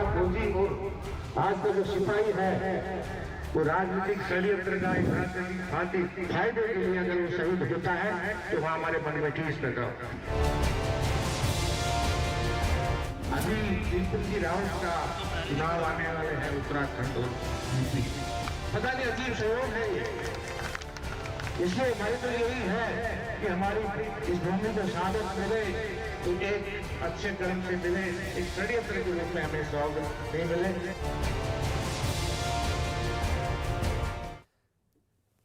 हमारा फौजी और आज का जो सिपाही है वो राजनीतिक षड्यंत्र का एक राजनीतिक फायदे के लिए अगर वो शहीद होता है तो वहाँ हमारे मन में ठेस पैदा होता है। अभी त्रिपुल जी रावत का चुनाव आने वाले हैं उत्तराखंड और यूपी। पता नहीं अजीब सहयोग है ये, इसलिए हमारी तो यही है कि हमारी इस भूमि को शहादत मिले तो एक अच्छे कर्म से मिले, एक षड्यंत्र के रूप में हमें स्वागत नहीं मिले।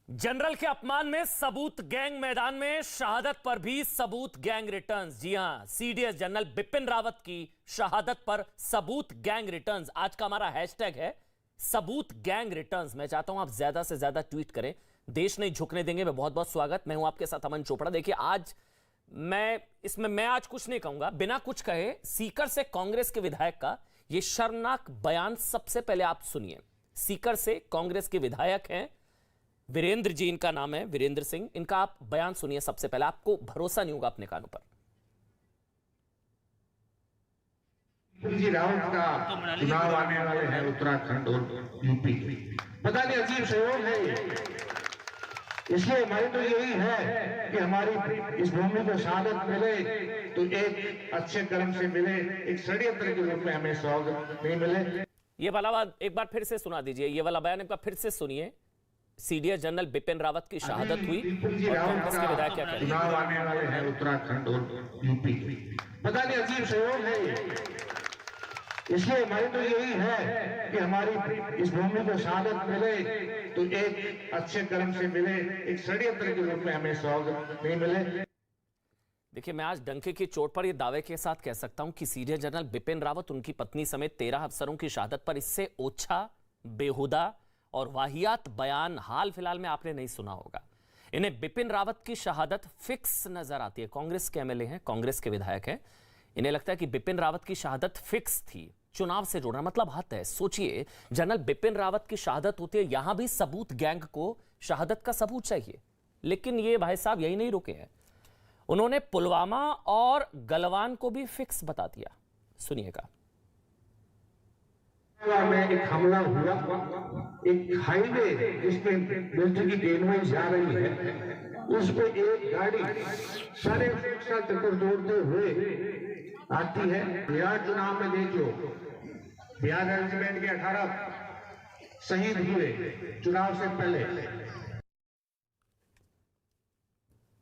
जनरल के अपमान में सबूत गैंग मैदान में, शहादत पर भी सबूत गैंग रिटर्न्स। जी हां, सीडीएस जनरल बिपिन रावत की शहादत पर सबूत गैंग रिटर्न्स। आज का हमारा हैशटैग है सबूत गैंग रिटर्न्स। मैं चाहता हूं आप ज्यादा से ज्यादा ट्वीट करें। देश नहीं झुकने देंगे में बहुत बहुत स्वागत। मैं हूं आपके साथ अमन चोपड़ा। देखिए आज मैं आज कुछ नहीं कहूंगा, बिना कुछ कहे सीकर से कांग्रेस के विधायक का यह शर्मनाक बयान सबसे पहले आप सुनिए। सीकर से कांग्रेस के विधायक हैं वीरेंद्र जी, इनका नाम है वीरेंद्र सिंह। इनका आप बयान सुनिए सबसे पहले, आपको भरोसा नहीं होगा अपने कानों पर। जी रावत का चुनाव आने वाले हैं उत्तराखंड और यूपी। पता नहीं अजीब सहयोग है ये, इसलिए हमारी तो यही है कि हमारी इस भूमि को शहादत मिले तो एक अच्छे कर्म से मिले, एक षड्यंत्र के रूप में हमें स्वागत नहीं मिले। ये वाला बात एक बार फिर से सुना दीजिए, ये वाला बयान एक बार फिर से सुनिए। सीडीएस जनरल बिपिन रावत की शहादत हुई जी रावत का चुनाव आने वाले हैं उत्तराखंड और यूपी। पता नहीं अजीब सहयोग है ये, इसलिए हमारी तो यही है कि हमारी इस भूमि को शहादत मिले तो एक अच्छे कर्म से मिले, एक षड्यंत्र के रूप में हमें स्वागत नहीं मिले। देखिए मैं आज डंके की चोट पर यह दावे के साथ कह सकता हूं कि सीडीएस जनरल बिपिन रावत, उनकी पत्नी समेत 13 अफसरों की शहादत पर इससे ओछा, बेहुदा और वाहियात बयान हाल फिलहाल में आपने नहीं सुना होगा। इन्हें बिपिन रावत की शहादत फिक्स नजर आती है। कांग्रेस के एमएलए हैं, कांग्रेस के विधायक हैं। इन्हें लगता है कि बिपिन रावत की शहादत फिक्स थी, चुनाव से जोड़ना मतलब हद है। सोचिए जनरल बिपिन रावत की शहादत होती है, यहां भी सबूत गैंग को शहादत का सबूत चाहिए। लेकिन ये भाई साहब यही नहीं रुके हैं, उन्होंने पुलवामा और गलवान को भी फिक्स बता दिया। सुनिएगा। में एक हमला हुआ, एक हाईवे जिसपे मिलिट्री की ट्रेनें जा रही है, उस पे एक गाड़ी सारे चक्कर दौड़ते हुए आती है। बिहार चुनाव में देखो, बिहार रेजिमेंट के 18 शहीद हुए चुनाव से पहले।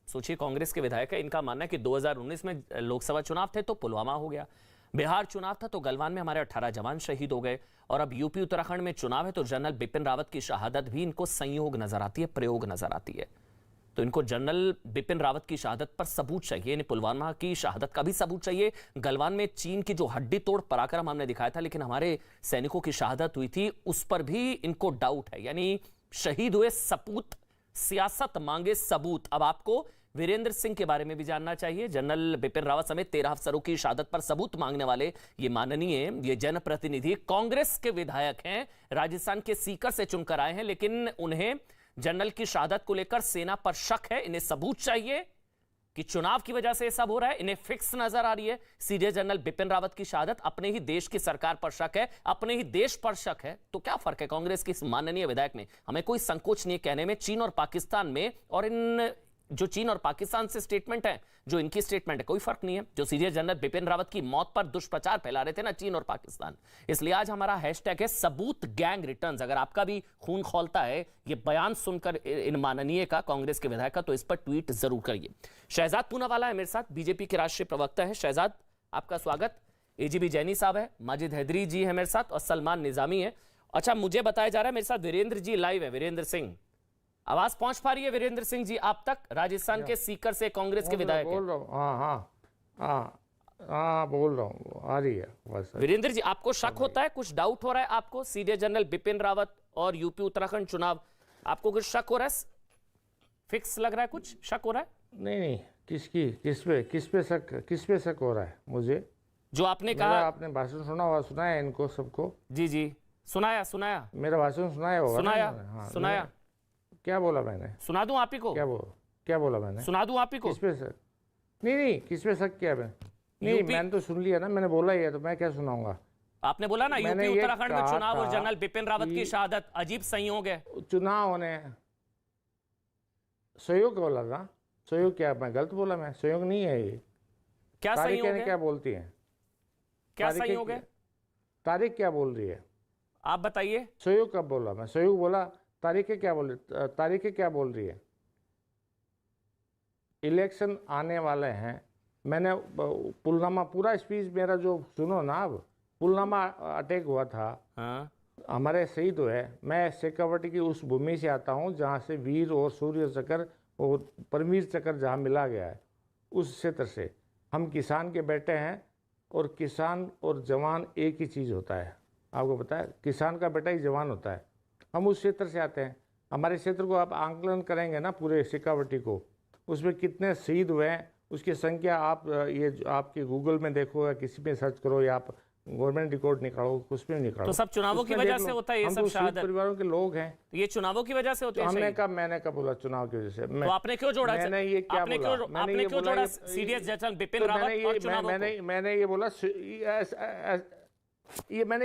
सोचिए कांग्रेस के विधायक है, इनका मानना है कि 2019 में लोकसभा चुनाव थे तो पुलवामा हो गया, बिहार चुनाव था तो गलवान में हमारे 18 जवान शहीद हो गए, और अब यूपी उत्तराखंड में चुनाव है तो जनरल बिपिन रावत की शहादत भी इनको संयोग नजर आती है, प्रयोग नजर आती है। तो इनको जनरल बिपिन रावत की शहादत पर सबूत चाहिए, इन्हें पुलवामा की शहादत का भी सबूत चाहिए। गलवान में चीन की जो हड्डी तोड़ पराक्रम हमने दिखाया था, लेकिन हमारे सैनिकों की शहादत हुई थी, उस पर भी इनको डाउट है। यानी शहीद हुए सपूत, सियासत मांगे सबूत। अब आपको वीरेंद्र सिंह के बारे में भी जानना चाहिए। जनरल बिपिन रावत समेत 13 अफसरों की शहादत पर सबूत मांगने वाले ये माननीय, ये जनप्रतिनिधि कांग्रेस के विधायक हैं, राजस्थान के सीकर से चुनकर आए हैं, लेकिन उन्हें जनरल की शहादत को लेकर सेना पर शक है। इन्हें सबूत चाहिए कि चुनाव की वजह से सब हो रहा है, इन्हें फिक्स नजर आ रही है। सीडीएस जनरल बिपिन रावत की शहादत, अपने ही देश की सरकार पर शक है, अपने ही देश पर शक है। तो क्या फर्क है कांग्रेस के इस माननीय विधायक में? हमें कोई संकोच नहीं कहने में, चीन और पाकिस्तान में, और इन जो चीन और पाकिस्तान से स्टेटमेंट है, जो इनकी स्टेटमेंट है, कोई फर्क नहीं है। जो सीडीएस जनरल बिपिन रावत की मौत पर दुष्प्रचार फैला रहे थे ना चीन और पाकिस्तान, इसलिए आज हमारा हैशटैग है सबूत गैंग रिटर्न्स। अगर आपका भी खून खौलता है ये बयान सुनकर इन माननीय का, कांग्रेस के विधायक का, तो इस पर ट्वीट जरूर करिए। शहजाद पूनावाला है मेरे साथ, बीजेपी के राष्ट्रीय प्रवक्ता है। शहजाद आपका स्वागत। एजीबी जैनी साहब है, माजिद हैदरी जी है मेरे साथ, और सलमान निजामी है। अच्छा, मुझे बताया जा रहा है मेरे साथ वीरेंद्र जी लाइव है। वीरेंद्र सिंह, आवाज पहुंच पा रही है वीरेंद्र सिंह जी आप तक? राजस्थान के सीकर से कांग्रेस के विधायक बोल रहा हूँ। हाँ बोल रहा हूँ, आ रही है बस। वीरेंद्र जी, आपको शक होता है, कुछ डाउट हो रहा है आपको सीडीएस जनरल बिपिन रावत और यूपी उत्तराखंड चुनाव, आपको कुछ शक हो रहा है? फिक्स लग रहा है, कुछ शक हो रहा है? नहीं, किस पे शक हो रहा है मुझे? जो आपने कहा, आपने भाषण सुना है इनको सबको? जी जी सुनाया मेरा भाषण सुनाया होगा? सुनाया। क्या बोला मैंने? सुना दूं आप ही को? क्या बोला मैंने? सुना दूं आप ही को? किस पे शक? नहीं, किस पे शक किया मैं? नहीं, मैंने तो सुन लिया ना, मैंने बोला ही है, तो मैं क्या सुनाऊंगा? आपने बोला ना मैंने यूपी ये उत्तराखंड में कहा चुनाव और था जनरल बिपिन रावत की कि शहादत अजीब संयोग है। चुनाव होने सहयोग बोला था। सहयोग क्या, मैं गलत बोला? मैं सहयोग नहीं है ये। क्या तारीख संयोग है? क्या बोलती है? क्या तारीखें संयोग है? तारीख क्या बोल रही है? आप बताइए। सहयोग कब बोला? मैं सहयोग बोला। तारीखें क्या बोल रही? तारीखें क्या बोल रही है? इलेक्शन आने वाले हैं। मैंने पुलवामा पूरा स्पीच मेरा जो सुनो ना, अब पुलवामा अटैक हुआ था, हाँ हमारे शहीद हुए। मैं शेखावटी की उस भूमि से आता हूँ जहाँ से वीर और सूर्य चक्र और परमवीर चक्र जहाँ मिला गया है, उस क्षेत्र से। हम किसान के बेटे हैं और किसान और जवान एक ही चीज़ होता है। आपको पता है, किसान का बेटा ही जवान होता है। हम उस क्षेत्र से आते हैं। हमारे क्षेत्र को आप आंकलन करेंगे ना, पूरे शेखावटी को, उसमें कितने शहीद हुए हैं उसकी संख्या आप ये आपके गूगल में देखो या किसी पे सर्च करो या आप गवर्नमेंट रिकॉर्ड निकालो, कुछ में निकालो। तो सब चुनावों की उसमें वजह देख से लो। होता है ये हम सब तो शहीद शहादत? परिवारों के लोग हैं। तो ये चुनावों की वजह से होते हैं हमने शहीद? कहा, मैंने कब बोला चुनाव की वजह से? तो आपने क्यों जोड़ा? मैंने ये क्या आपने बोला? क्यों मैंने आपने ये क्यों बोला, जोड़ा ये- सीरियस जनरल बिपिन तो रावत और चुनावों को? मैंने ये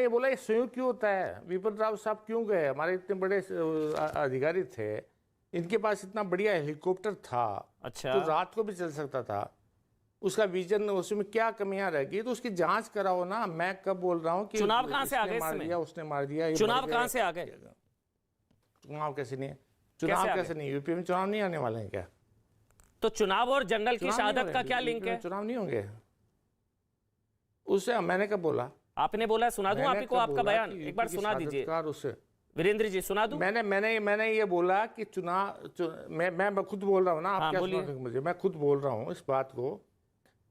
बोला, ये संयोग क्यों होता है? विपिन रावत साहब क्यों गए? हमारे इतने बड़े अधिकारी थे, इनके पास इतना बढ़िया हेलीकॉप्टर था, अच्छा। तो रात को भी चल सकता था। उसका विजन, उसमें क्या कमियां रह गई तो उसकी जांच कराओ ना। मैं कब बोल रहा हूँ कि चुनाव कहाँ से आ इसने गए मार इसमें? दिया, उसने मार दिया, ये चुनाव मर गए। कहाँ से आ गए? चुनाव कैसे नहीं है? कैसे चुनाव आ कैसे नहीं? यूपी में चुनाव नहीं आने वाले हैं क्या? तो चुनाव और जनरल की चुनाव नहीं शहादत होंगे। का क्या यूपी लिंक में है? चुनाव नहीं होंगे। उससे मैंने कब बोला? आपने बोला, सुना दूं मैंने आपको कब आपका बोला बयान? कि एक बार यूपी की सुना दीजिए शहादतकार उससे। वीरेंद्र जी, सुना दूं? मैंने ये बोला कि मैं खुद बोल रहा हूँ ना, आप हाँ, क्या बोलिए। सुना मुझे? मैं खुद बोल रहा हूँ इस बात को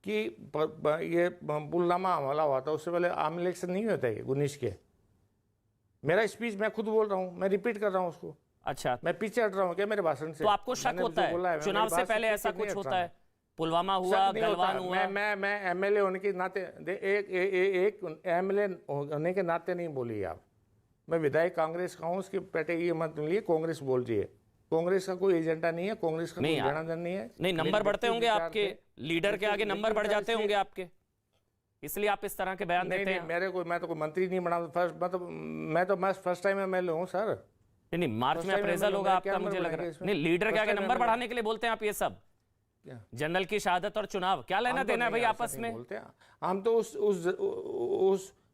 कि ये पुलवामा हमला हुआ था, उससे पहले आम इलेक्शन नहीं होता है 19 के। मेरा स्पीच मैं खुद बोल रहा हूँ, मैं रिपीट कर रहा हूँ उसको। अच्छा, मैं पीछे हट रहा हूँ क्या मेरे भाषण से? तो आपको शक मैंने होता जो बोला है चुनाव मेरी से बात पहले पीछे ऐसा नहीं कुछ हट होता रहा है? पुलवामा शक हुआ, नहीं होता। गलवान हुआ। मैं एमएलए होने के नाते एक एमएलए होने के नाते नहीं बोली आप। मैं विधायक कांग्रेस का हूँ, उसके पेटे ये मत मिलिए कांग्रेस बोल रही है। कांग्रेस का कोई एजेंडा नहीं है, कांग्रेस का कोई नहीं, लेना देना नहीं है। नहीं, नंबर मेरे बढ़ते होंगे व्यक्तिगत आपके, विचार थे। लीडर के आगे नंबर बढ़ जाते होंगे आपके, इसलिए आप इस तरह के बयान नहीं देते नहीं, हैं। मैं तो कोई मंत्री नहीं बना। मैं फर्स्ट टाइम एमएलए हूँ सर। नहीं नहीं, मार्च में time अप्रेजल में होगा क्या आपका, नंबर मुझे लग बढ़ाएंगे रहा है। इसमें? नहीं, लीडर के First आगे time नंबर में बढ़ाने के लिए बोलते हैं आप ये सब? क्या? जनरल की शहादत और चुनाव क्या लेना हम तो देना है नहीं, भाई ऐसा आपस नहीं में? बोलते हैं। हम तो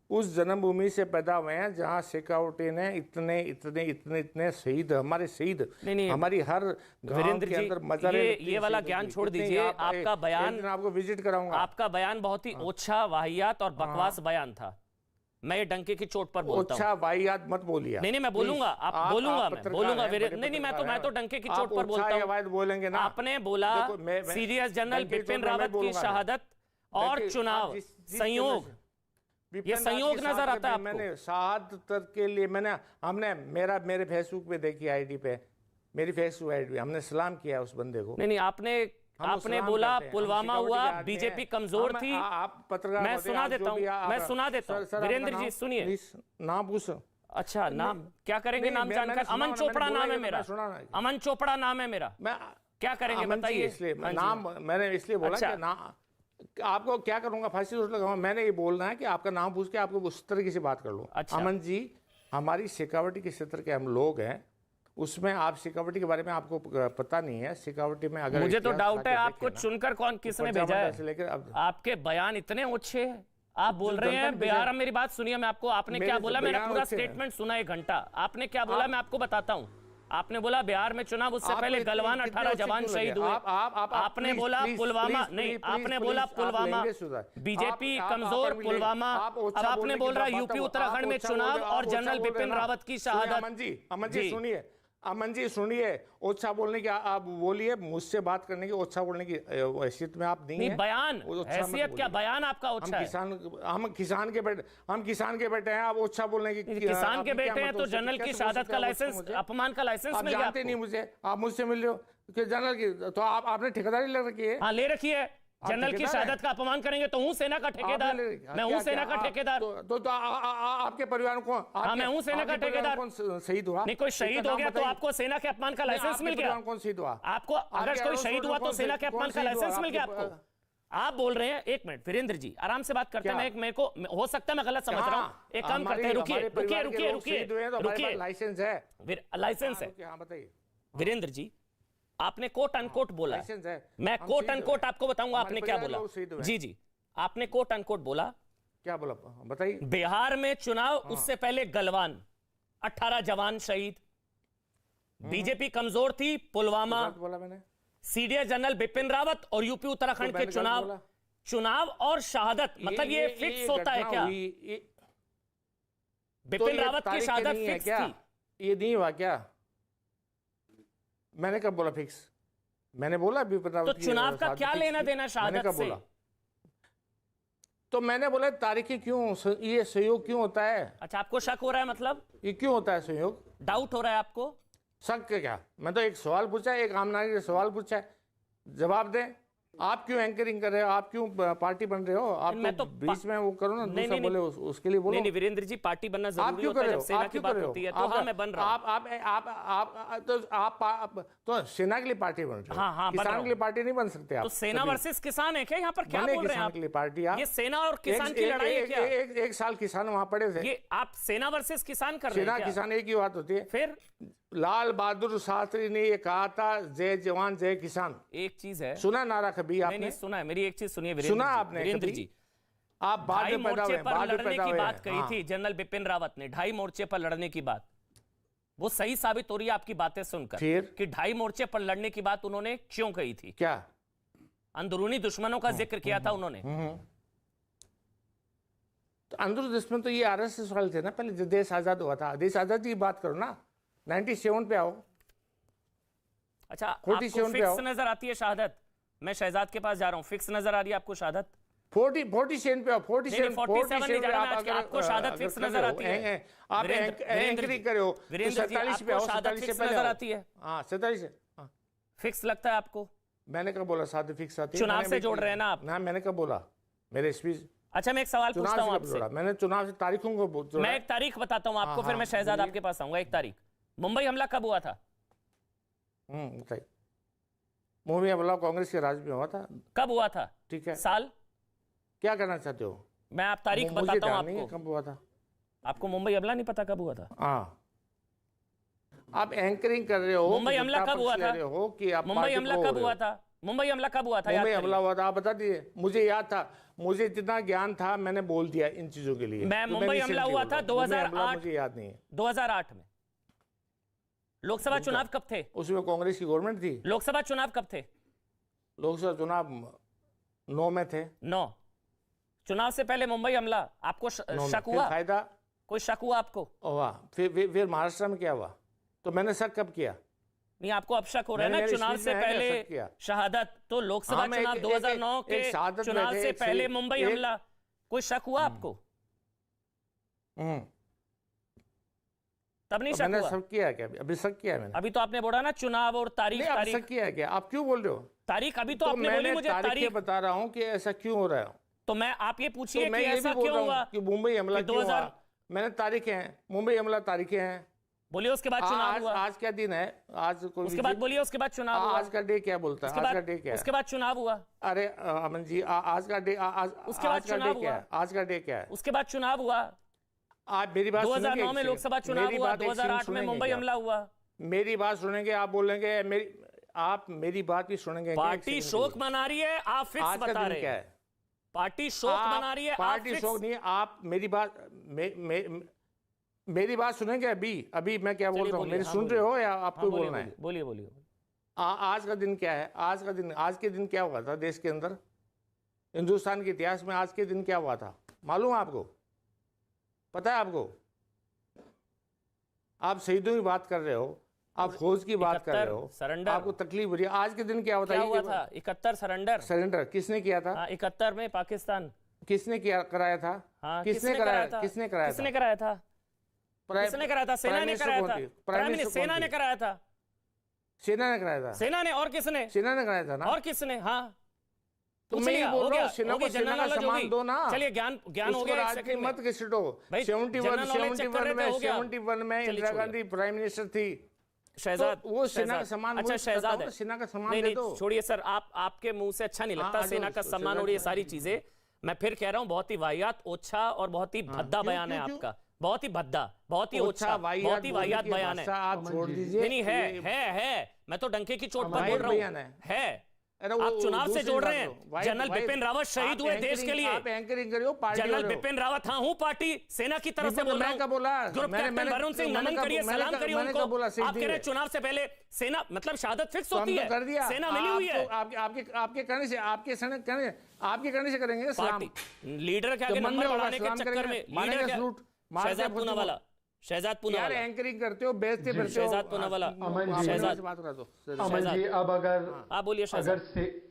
उस जन्मभूमि से पैदा हुए हैं जहाँ शेखावटी ने इतने शहीद, हमारे शहीद, नहीं, नहीं, हमारी हर गांव वीरेंद्र के जी, अंदर मजारें लगती ये हैं वाला शहीदों ज्ञान की। छोड़ कितनी दीजिए। आप आपका एक बयान, दिन आपको विजिट कराऊंगा। आपका बयान बहुत ही ओछा, वाहियात और बकवास बयान था। मैं ये डंके की चोट पर बोलता हूँ। अच्छा वाहियात मत बोलिए। नहीं नहीं, मैं बोलूंगा, आप बोलूंगा, मैं बोलूंगा वीरेंद्र। नहीं नहीं, मैं तो डंके की चोट पर बोलता हूँ। बोलेंगे ना। आपने बोला देखो, मैं सीरियस जनरल डंके की चोट बिपिन पर मैं रावत की बोलूंगा। शहादत और देखिए, चुनाव, आप जिस संयोग, ये संयोग नजर आता है आपको? मैंने शहादत के लिए हमने मेरे फेसबुक पे देखी आईडी पे, मेरी फेसबुक आईडी पे हमने सलाम किया उस बंदे को। नहीं नहीं, आपने बोला पुलवामा हुआ, बीजेपी कमजोर थी। आप पत्रकार, मैं सुना देता हूँ वीरेंद्र जी, सुनिए। नाम पूछ। अच्छा, नाम क्या करेंगे? नाम जानकर? अमन चोपड़ा नाम है मेरा। अमन चोपड़ा नाम है मेरा। मैं क्या करेंगे बताइए? इसलिए हाँ जी। नाम मैंने इसलिए बोला अच्छा। कि ना आपको क्या करूंगा, फांसी रोक लगाऊंगा। मैंने ये बोलना है कि आपका नाम पूछ के आपको उस तरीके से बात कर लो। अच्छा। अमन जी, हमारी शेखावटी के क्षेत्र के हम लोग हैं, उसमें आप शेखावटी के बारे में आपको पता नहीं है। शेखावटी में अगर मुझे तो इतिहास डाउट उठा है के आपको देखें ना, चुनकर किसने पंजाब भेजा मंडल से है? लेकर अब आपके बयान इतने ओछे हैं। आप बोल रहे हैं बिहार, मेरी बात सुनिए, मैं आपको, आपने क्या बोला? मैंने पूरा स्टेटमेंट सुना 1 घंटा। आपने क्या बोला मैं आपको बताता हूँ। आपने बोला बिहार में चुनाव, उससे पहले गलवान 18 जवान शहीद हुए। आपने बोला पुलवामा, नहीं, आपने बोला पुलवामा, बीजेपी कमजोर, पुलवामा। अब आपने बोल रहा यूपी उत्तराखंड में चुनाव और जनरल बिपिन रावत की शहादत। अमन जी सुनिए, अमन जी सुनिए, ओछा बोलने की आप बोलिए, मुझसे बात करने की, ओछा बोलने की हैसियत में आप नहीं है। बयान हैसियत क्या? बयान आपका ओछा है। हम किसान के बेटे हैं, आप ओछा बोलने की किसान के बेटे हैं तो जनरल की शहादत का लाइसेंस, अपमान का लाइसेंस मिल गया? जानते नहीं मुझे, आप मुझसे मिल रहे हो कि जनरल की, तो आपने ठेकेदारी ले रखी है। हाँ, ले रखी है। जनरल की शहादत का अपमान करेंगे तो हूँ सेना का ठेकेदार, मैं हूँ सेना का ठेकेदार। तो आपके परिवार को, हाँ, मैं हूँ सेना का ठेकेदार। कौन शहीद हुआ? नहीं, कोई शहीद हो गया तो आपको सेना के अपमान का लाइसेंस मिल गया? कौन शहीद हुआ? आपको अगर कोई शहीद हुआ तो सेना के अपमान का लाइसेंस मिल गया आपको? आप बोल रहे हैं, एक मिनट वीरेंद्र जी आराम से बात करते हैं। मैं मेरे को हो सकता है मैं गलत समझ रहा हूं, एक काम करते हैं, रुकिए लाइसेंस है, लाइसेंस है। हाँ बताइए वीरेंद्र जी आपने कोट अनकोट बोला, लाइसेंस है, मैं कोट अनकोट आपको बताऊंगा आपने क्या बोला। जी जी आपने कोट अनकोट बोला, क्या बोला बताइए। बिहार में चुनाव उससे पहले गलवान 18 जवान शहीद, बीजेपी कमजोर थी, पुलवामा, बोला मैंने, सीडीएस जनरल बिपिन रावत और यूपी उत्तराखंड के चुनाव और शहादत, मतलब ये फिक्स होता है क्या? बिपिन रावत की शहादत फिक्स थी? ये नहीं हुआ क्या? मैंने कब बोला फिक्स? मैंने बोला बिपिन रावत तो चुनाव का क्या लेना देना शहादत से? तो मैंने बोला तारीखें क्यों, ये सहयोग क्यों होता है? अच्छा आपको शक हो रहा है, मतलब ये क्यों होता है सहयोग? डाउट हो रहा है आपको? शक क्या? मैं तो एक सवाल पूछा है, एक आम नागरिक ने सवाल पूछा है, जवाब दें। आप क्यों एंकरिंग कर रहे हो? आप क्यों पार्टी बन रहे हो? आप तो बीच में वो करो ना, दूसरा बोले उसके लिए बोलो। नहीं वीरेंद्र जी पार्टी बनना जरूरी होता है जब सेना की बात होती है, तो हाँ मैं बन रहा हूं। आप तो सेना के लिए पार्टी बन रहे हो, हाँ किसान के लिए पार्टी नहीं बन सकते आप। तो सेना वर्सेस किसान है क्या यहाँ पर? क्या बोल रहे हैं किसान आप? के लिए पार्टी, आप ये सेना और किसान की लड़ाई है क्या? एक साल किसान वहां पड़े थे, ये आप सेना वर्सेस किसान कर रहे हैं? सेना किसान एक ही बात होती है। फिर लाल बहादुर शास्त्री ने ये कहा था, जय जवान जय किसान। एक चीज है, सुना नारा कभी आपने? नहीं सुना है, मेरी एक चीज सुनिए सुना आपने वीरेंद्र जी, आप बाद में पैदा हुए, पर लड़ने की बात कही हाँ। थी जनरल बिपिन रावत ने, 2.5 मोर्चे पर लड़ने की बात, वो सही साबित हो रही है आपकी बातें सुनकर फिर कि 2.5 मोर्चे पर लड़ने की बात उन्होंने क्यों कही थी? क्या अंदरूनी दुश्मनों का जिक्र किया था उन्होंने? तो अंदरूनी दुश्मन तो ये आरएसएस वाले थे ना, पहले जो देश आजाद हुआ था, देश आजादी की बात करो ना, 97 पे आओ। अच्छा आपको फिक्स नजर आती है शहादत? मैं शहजाद के पास जा रहा हूं, फिक्स नजर आ रही है आपको शहादत? 47 पे आओ, 47 नहीं जा रहा है, आपको शहादत फिक्स नजर आती है? आप एंकरिंग करे हो, 47 पे आओ, 47 से पहले नजर आती है? हाँ 47 से फिक्स लगता है आपको? मैंने कब बोला शादी फिक्स आती है? चुनाव से जोड़ रहे हैं ना आप? ना मैंने कब बोला? मेरे स्पीच। अच्छा मैं एक सवाल पूछता हूं आपसे, मैंने चुनाव से तारीखों को जोड़ा। मैं एक तारीख बताता हूं आपको, फिर मैं शहजाद आपके पास आऊंगा। एक तारीख, मुंबई हमला कब हुआ था? बताइए। मुंबई हमला कांग्रेस के राज में हुआ था। कब हुआ था? ठीक है, साल क्या करना चाहते हो? मैं आप तारीख बताता हूं आपको। कब हुआ था? आपको मुंबई हमला नहीं पता कब हुआ था? हाँ आप एंकरिंग कर रहे हो। मुंबई हमला कब हुआ था? मुंबई हमला कब हुआ था? मुंबई हमला कब हुआ था? मुंबई हमला हुआ था, आप बता दीजिए। मुझे याद था, मुझे जितना ज्ञान था मैंने बोल दिया इन चीजों के लिए। मैं मुंबई हमला हुआ था 2008, मुझे याद नहीं है। 2008 में लोकसभा चुनाव कब थे? उसमें कांग्रेस की गवर्नमेंट थी। लोकसभा चुनाव कब थे? लोकसभा चुनाव 9 में थे। 9 चुनाव से पहले मुंबई हमला, आपको शक हुआ? फायदा कोई शक हुआ आपको? हुआ। फिर महाराष्ट्र में क्या हुआ? तो मैंने शक कब किया? नहीं आपको अब शक हो रहा है ना, चुनाव से पहले शहादत, तो लोकसभा चुनाव 2009 के चुनाव से पहले मुंबई हमला, कोई शक हुआ आपको? तब नहीं शक मैंने हुआ? शक किया क्या? अभी शक किया मैंने। अभी तो आपने बोला ना चुनाव और तारीख। शक किया क्या? आप क्यों बोल रहे हो तारीख? अभी तो आपने बोली मुझे तारीख। बता रहा हूँ कि ऐसा क्यों हो रहा है। तो मैं आप ये पूछिए कि ऐसा क्यों हुआ कि मुंबई हमला क्यों हुआ? मैंने तारीखें हैं, मुंबई हमला तारीखें हैं। बोलिए उसके बाद चुनाव हुआ। आज क्या दिन है? आज उसके बाद बोलिए उसके बाद चुनाव हुआ। आज का डे क्या बोलता है? आज का डे क्या है? उसके बाद चुनाव हुआ। अरे अमन जी, आज का डे, उसके बाद चुनाव हुआ। आज का डे क्या है? उसके बाद चुनाव हुआ। आप मेरी बात 2009 में लोकसभा चुनाव हुआ, 2008 में मुंबई हमला हुआ। मेरी बात सुनेंगे? आप बोलेंगे आप मेरी बात भी सुनेंगे? पार्टी शोक मना रही है, आप फिक्स बता रहे हैं। पार्टी शोक मना रही है, पार्टी शोक नहीं। आप मेरी बात सुनेंगे? अभी मैं क्या बोल रहा हूँ, मेरी सुन रहे हो या आपको बोलना है? बोलिए बोलिए। आज का दिन क्या है? आज के दिन क्या हुआ था देश के अंदर? हिंदुस्तान के इतिहास में आज के दिन क्या हुआ था मालूम है आपको? पता है आपको? आप शहीदों की बात कर रहे हो, आप फौज की बात कर रहे हो, सरेंडर, आपको तकलीफ हो रही है। आज के दिन क्या होता हुआ था? 71 सरेंडर किसने किया था? 71 में पाकिस्तान किसने कराया था? किसने कराया था? किसने कराया था? किसने कराया था? सेना ने कराया था। सेना ने कराया था। सेना ने कराया था। सेना ने, और किसने? सेना ने कराया था ना। और किसने? हाँ तो मैं ये बोल रहा हूँ, सेना को सेना का सम्मान दो ना। चलिए ज्ञान हो गया। आज की मत घसीटो। 71 में इंदिरा गांधी प्राइम मिनिस्टर थी। शहजाद, तो वो सेना का शहजाद, सम्मान अच्छा मुझे शहजाद करता है, हूं, सेना का सम्मान नहीं दे नहीं दो। छोड़िए सर, आपके मुंह से अच्छा नहीं लगता हाँ, सेना का जो सम्मान और ये सारी चीजें। मैं फिर कह रहा हूं बहुत ही वाहियात, ओछा और बहुत ही भद्दा क्यों, बयान है क्यों, आपका, बहुत ही भद्दा, बहुत ही ओछा, बहुत ही वाहियात बयान है। आप छोड़ दीजिए। नहीं है, मैं तो डंके की चोट पर वाहियात बोल रहा बयान हूं, है। अरे आप वो चुनाव से दूसरी जोड़ बात रहे करो। हैं। जनरल बिपिन रावत शहीद हुए देश के लिए, आप एंकरिंग करियो, पार्टी जनरल हो रहे हो। बिपिन रावत, हाँ हूं पार्टी सेना की तरफ से बोल रहा मैं क्या बोला? हूं। ग्रुप कैप्टन वरुण सिंह, नमन करिए, सलाम करिए उनको। आप कह रहे हैं चुनाव से पहले सेना, मतलब शहादत फिक्स होती है, कर दिया, सेना मिली हुई है। आपके करने से, आपके करने से करेंगे सलाम। पार्टी लीडर के आगे नंबर बढ़ाने के चक्कर में लीडर क्या? शहजाद पूनावाला, शहजाद यार पूनावाला, एंकरिंग करते हो, बेचते फिरते हो। शहजाद पूनावाला, शहजाद बात करा दो। अमन जी, अब अगर आप बोलिए शहजाद।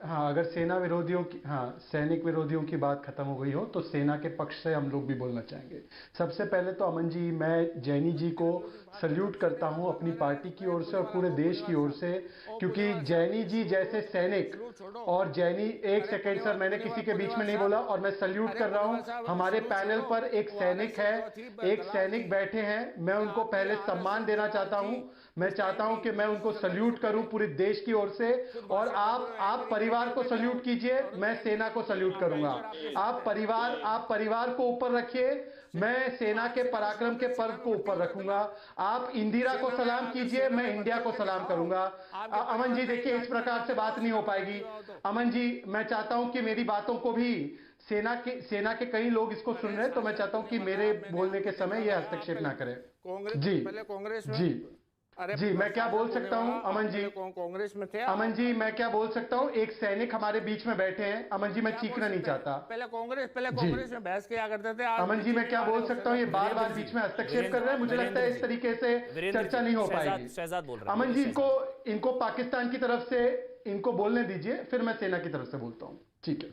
अगर सेना विरोधियों की, सैनिक विरोधियों की बात खत्म हो गई हो तो सेना के पक्ष से हम लोग भी बोलना चाहेंगे। सबसे पहले तो अमन जी, मैं जैनी जी को सल्यूट करता हूं अपनी पार्टी की ओर से और पूरे देश की ओर से, क्योंकि जैनी जी जैसे सैनिक और जैनी, एक सेकेंड सर, मैंने किसी के बीच में नहीं बोला, और मैं सल्यूट कर रहा हूं। हमारे पैनल पर एक सैनिक है, एक सैनिक बैठे हैं, मैं उनको पहले सम्मान देना चाहता हूं। मैं चाहता हूं कि मैं उनको सल्यूट करूं पूरे देश की ओर से, और आप परिवार को सल्यूट कीजिए, मैं सेना को सल्यूट करूंगा। आप परिवार को ऊपर रखिए, मैं सेना के पराक्रम के पर्व को ऊपर रखूंगा। आप इंदिरा को सलाम कीजिए, मैं इंडिया को सलाम करूंगा। अमन जी देखिए, इस प्रकार से बात नहीं हो पाएगी। अमन जी, मैं चाहता हूं कि मेरी बातों को भी सेना के कई लोग इसको सुन रहे हैं, तो मैं चाहता हूं कि मेरे बोलने के समय ये हस्तक्षेप ना करें। जी, पहले कांग्रेस में, जी, जी, मैं क्या बोल सकता हूं अमन जी? कांग्रेस में थे अमन जी, मैं क्या बोल सकता हूं? एक सैनिक हमारे बीच में बैठे हैं। अमन जी, मैं चीखना नहीं चाहता। पहले कांग्रेस में बहस किया करते थे। अमन जी, मैं क्या बोल सकता हूं? ये बार बार बीच में हस्तक्षेप कर रहे हैं। मुझे लगता है इस तरीके से चर्चा नहीं हो पाएगी। शहजाद बोल रहे हैं। अमन जी, इनको पाकिस्तान की तरफ से इनको बोलने दीजिए, फिर मैं सेना की तरफ से बोलता हूं, ठीक है?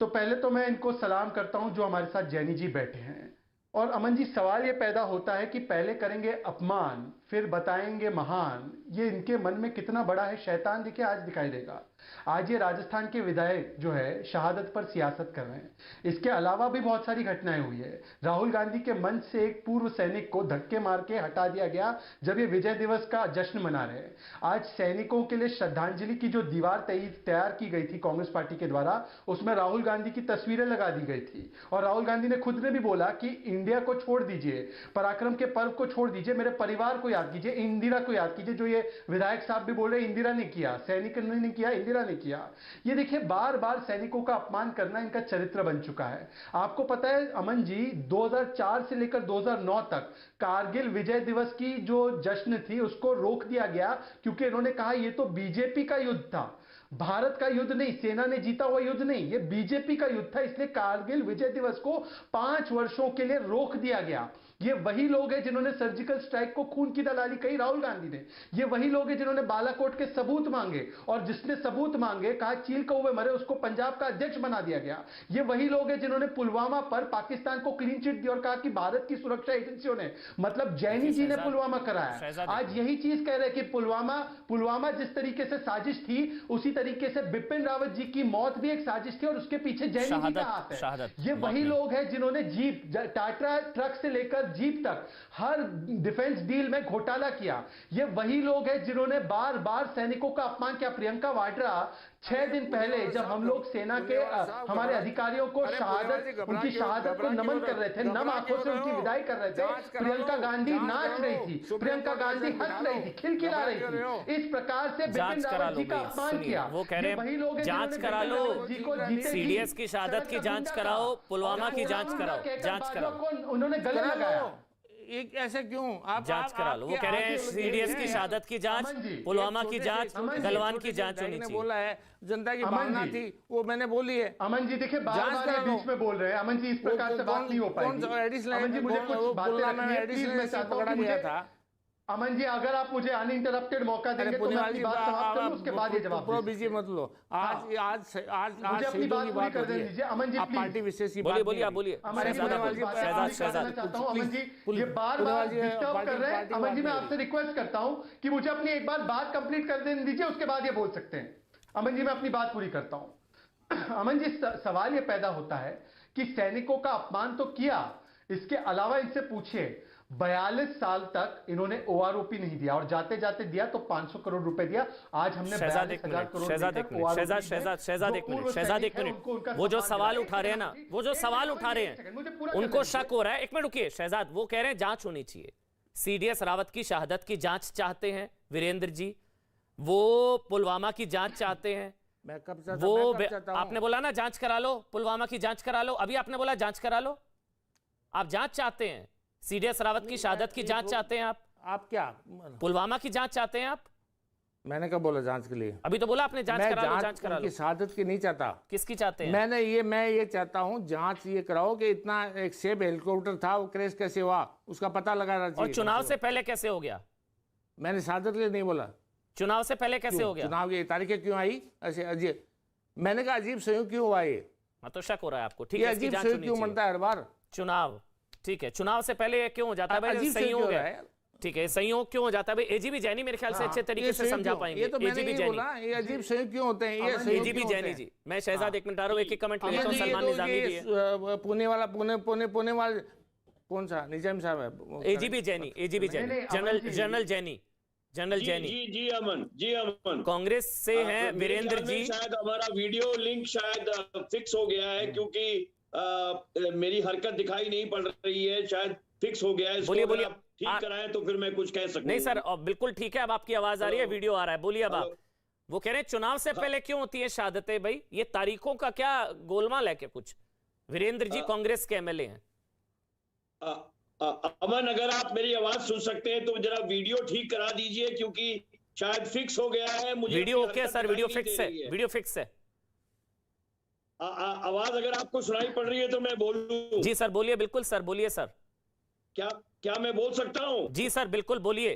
तो पहले तो मैं इनको सलाम करता हूं जो हमारे साथ जैनी जी बैठे हैं। और अमन जी, सवाल ये पैदा होता है कि पहले करेंगे अपमान, फिर बताएंगे महान। ये इनके मन में कितना बड़ा है शैतान, देखिए आज दिखाई देगा। आज ये राजस्थान के विधायक जो है शहादत पर सियासत कर रहे हैं। इसके अलावा भी बहुत सारी घटनाएं हुई है। राहुल गांधी के मंच से एक पूर्व सैनिक को धक्के मार के हटा दिया गया जब ये विजय दिवस का जश्न मना रहे हैं। आज सैनिकों के लिए श्रद्धांजलि की जो दीवार तैयार की गई थी कांग्रेस पार्टी के द्वारा, उसमें राहुल गांधी की तस्वीरें लगा दी गई थी। और राहुल गांधी ने खुद ने भी बोला कि इंडिया को छोड़ दीजिए, पराक्रम के पर्व को छोड़ दीजिए, मेरे परिवार को याद कीजिए, इंदिरा को याद कीजिए। जो ये विधायक साहब भी बोल रहे, इंदिरा ने किया, सैनिक ने नहीं किया, इंदिरा ने किया। ये देखिए, बार बार सैनिकों का अपमान करना इनका चरित्र बन चुका है। आपको पता है अमन जी, 2004 से लेकर 2009 तक कारगिल विजय दिवस की जो जश्न थी उसको रोक दिया गया, क्योंकि इन्होंने कहा ये तो बीजेपी का युद्ध था, भारत का युद्ध नहीं, सेना ने जीता हुआ युद्ध नहीं, ये बीजेपी का युद्ध था। इसलिए कारगिल विजय दिवस को 5 वर्षों के लिए रोक दिया गया। ये वही लोग हैं जिन्होंने सर्जिकल स्ट्राइक को खून की दलाली कही, राहुल गांधी ने। ये वही लोग हैं जिन्होंने बालाकोट के सबूत मांगे, और जिसने सबूत मांगे, कहा चील कौवे मरे, उसको पंजाब का अध्यक्ष बना दिया गया। ये वही लोग हैं जिन्होंने पुलवामा पर पाकिस्तान को क्लीन चिट दी और कहा कि भारत की सुरक्षा एजेंसियों ने, मतलब जैनी जी ने पुलवामा कराया। आज यही चीज कह रहे हैं कि पुलवामा जिस तरीके से साजिश थी, उसी तरीके से बिपिन रावत जी की मौत भी एक साजिश थी, और उसके पीछे जैनी जी का हाथ है। ये वही लोग हैं जिन्होंने जीप, टाटा ट्रक से लेकर जीप तक हर डिफेंस डील में घोटाला किया। ये वही लोग हैं जिन्होंने बार बार सैनिकों का अपमान किया। प्रियंका वाड्रा 6 दिन पहले जब हम लोग सेना के हमारे अधिकारियों को उनकी शहादत को नमन कर रहे थे, नम आंखों से उनकी विदाई कर रहे थे, प्रियंका गांधी नाच रही थी, प्रियंका गांधी हंस रही थी, खिलखिला रही थी। इस प्रकार से बिपिन रावत जी का अपमान किया। वो कह रहे हैं जांच करा लो, सीडीएस की शहादत की जांच कराओ, पुलवामा की जांच कराओ, उन्होंने गले लगाया। एक ऐसे क्यों आप जांच करा लो? वो कह रहे हैं सीडीएस की शहादत की जांच, पुलवामा की जांच, गलवान की जांच होनी चाहिए। बोला है जनता की भावना थी, वो मैंने बोली है। अमन जी देखिए, बार-बार ये बीच में बोल रहे हैं। अमन जी, इस प्रकार से बात नहीं हो पाएगी। अमन जी, मुझे कुछ बातें रखनी है, प्लीज। मैं चाहता हूं कि मुझे, अमन जी, अगर आप मुझे अनइंटरप्टेड मौका देंगे तो मैं अपनी बात समाप्त करूं, उसके बाद ये जवाब दो। बिजी मत लो। आज मुझे अपनी बात पूरी कर देने दीजिए। अमन जी, पार्टी विशेष की बोलिए, आप बोलिए। शहजाद, अमन जी, ये बार-बार डिस्टर्ब कर रहे हैं। अमन जी, मैं आपसे रिक्वेस्ट करता हूं कि मुझे अपनी एक बार बात कंप्लीट कर देने दीजिए, उसके बाद ये बोल सकते हैं। अमन जी, मैं अपनी बात पूरी करता हूं। अमन जी, सवाल ये पैदा होता है कि सैनिकों का अपमान तो किया, इसके अलावा इनसे पूछिए 42 साल तक इन्होंने ओआरओपी नहीं दिया, और जाते जाते दिया तो 500 करोड़ रुपए दिया। आज हमने शहजाद एक मिनट, शहजाद एक मिनट, शहजाद एक मिनट, शहजाद एक मिनट, वो जो सवाल उठा रहे हैं ना, वो जो सवाल उठा रहे हैं उनको शक हो रहा है। एक मिनट रुकिए शहजाद, वो कह रहे हैं जांच होनी चाहिए, सीडीएस रावत की शहादत की जांच चाहते हैं वीरेंद्र जी, वो पुलवामा की जांच चाहते हैं। मैं कब चाहता वो मैं कब चाहता हूं? आपने बोला ना जांच करा लो, पुलवामा की जांच करा लो, अभी आपने बोला जांच करा लो। आप जांच चाहते हैं, सीडीएस रावत की शहादत की जांच चाहते हैं आप क्या पुलवामा की जांच चाहते हैं आप? मैंने कब बोला जांच के लिए? अभी तो बोला आपने जांच मैं करा लो, जांच करा लो। उनकी शहादत की नहीं चाहता। किसकी चाहते हैं? मैं ये चाहता हूं जांच ये कराओ कि इतना एक सेब हेलीकॉप्टर था, वो क्रैश कैसे हुआ उसका पता लगाना चाहिए। और चुनाव से पहले कैसे हो गया? मैंने शहादत के लिए नहीं बोला। चुनाव से पहले कैसे हो गया? चुनाव की तारीखें क्यों आई ऐसे अजीब? मैंने कहा अजीब संयोग क्यों हुआ ये? हाँ तो शक हो रहा है आपको, ठीक ये है, अजीब संयोग क्यों बनता है हर बार? चुनाव, ठीक है, चुनाव से पहले ये क्यों हो जाता है भाई? अजीब संयोग संयोग है, ठीक है, संयोग क्यों हो जाता है भाई? एजीबी जैनी मेरे ख्याल से अच्छे तरीके से समझा पाएंगे। ये तो मैंने एजीबी नहीं जैनी, बोला, ये अजीब संयोग क्यों होते हैं? ये संयोग एजीबी क्यों जैनी होते जी, हैं? मैं शहजाद एक मिनट आ रहा हूँ, एक कमेंट ले लेता हूँ। सलमान निजामी भी है, पुणे वाला पुणे वाला कौन सा निजाम साहब है? एजीबी जैनी, एजीबी जैनी, जनरल जैनी, जनरल जैनी जी अमन कांग्रेस से हैं वीरेंद्र जी। शायद हमारा वीडियो लिंक शायद फिक्स हो गया है, क्योंकि मेरी हरकत दिखाई नहीं पड़ रही है, शायद फिक्स हो गया है। बोलिए बोलिए, ठीक कराएं तो फिर मैं कुछ कह सकूं। नहीं सर, बिल्कुल ठीक है, अब आपकी आवाज आ रही है, वीडियो आ रहा है, बोलिए अब आप। वो कह रहे हैं चुनाव से पहले क्यों होती है शहादतें भाई? ये तारीखों का क्या गोलमाल है क्या कुछ? वीरेंद्र जी कांग्रेस के एमएलए हैं। अमन, अगर आप मेरी आवाज सुन सकते हैं तो जरा वीडियो ठीक करा दीजिए, क्योंकि शायद फिक्स हो गया है। मुझे video okay sir, video fix है, वीडियो फिक्स है। आवाज अगर आपको सुनाई पड़ रही है तो मैं बोलूं? जी सर बोलिए, बिल्कुल सर बोलिए सर। क्या मैं बोल सकता हूं? जी सर बिल्कुल बोलिए।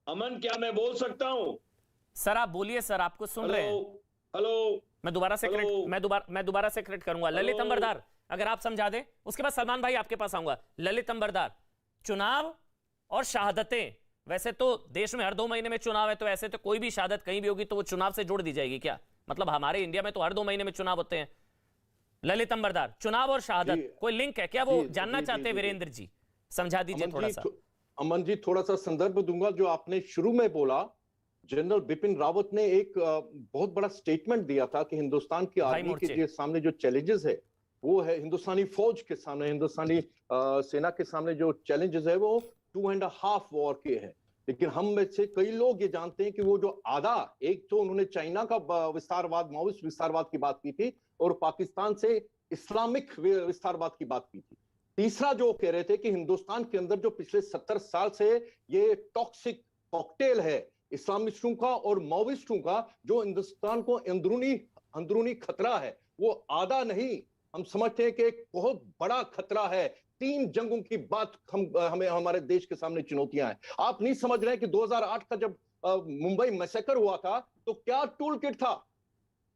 अमन, क्या मैं बोल सकता हूं? सर आप बोलिए सर, आपको सुन रहे हैं। हेलो, मैं दोबारा से करेक्ट करूंगा। ललित अंबरदार, अगर आप समझा दें, उसके बाद सलमान भाई आपके पास आऊंगा। ललित अंबरदार, चुनाव और शहादतें, वैसे तो देश में हर 2 महीने में चुनाव है, तो ऐसे तो कोई भी शहादत कहीं भी होगी तो वो चुनाव से जोड़ दी जाएगी क्या? मतलब हमारे इंडिया में तो हर 2 महीने में चुनाव होते हैं। ललित अंबरदार, चुनाव और शहादत कोई लिंक है क्या? वो जानना चाहते हैं वीरेंद्र जी, समझा दीजिए थोड़ा सा। अमन जी, थोड़ा सा संदर्भ दूंगा। जो आपने शुरू में बोला, जनरल बिपिन रावत ने एक बहुत बड़ा स्टेटमेंट दिया था कि हिंदुस्तान की आर्मी के सामने जो चैलेंजेस है वो है, हिंदुस्तानी फौज के सामने, हिंदुस्तानी सेना के सामने जो चैलेंजेस है वो 2.5 वॉर के हैं। लेकिन हम में से कई लोग ये जानते हैं कि वो जो आधा, एक तो उन्होंने चाइना का विस्तारवाद, माओइस्ट विस्तारवाद की बात की थी, और पाकिस्तान से इस्लामिक विस्तारवाद की बात की थी। तीसरा जो कह रहे थे कि हिंदुस्तान के अंदर जो पिछले 70 साल से ये टॉक्सिक कॉकटेल है इस्लामिस्टों का और माओइस्टों का, जो हिंदुस्तान को अंदरूनी खतरा है, वो आधा नहीं, हम समझते हैं कि एक बहुत बड़ा खतरा है। 3 जंगों की बात हमें हमारे देश के सामने चुनौतियां हैं। आप नहीं समझ रहे हैं कि 2008 का जब मुंबई मैसेकर हुआ था तो क्या टूल किट था?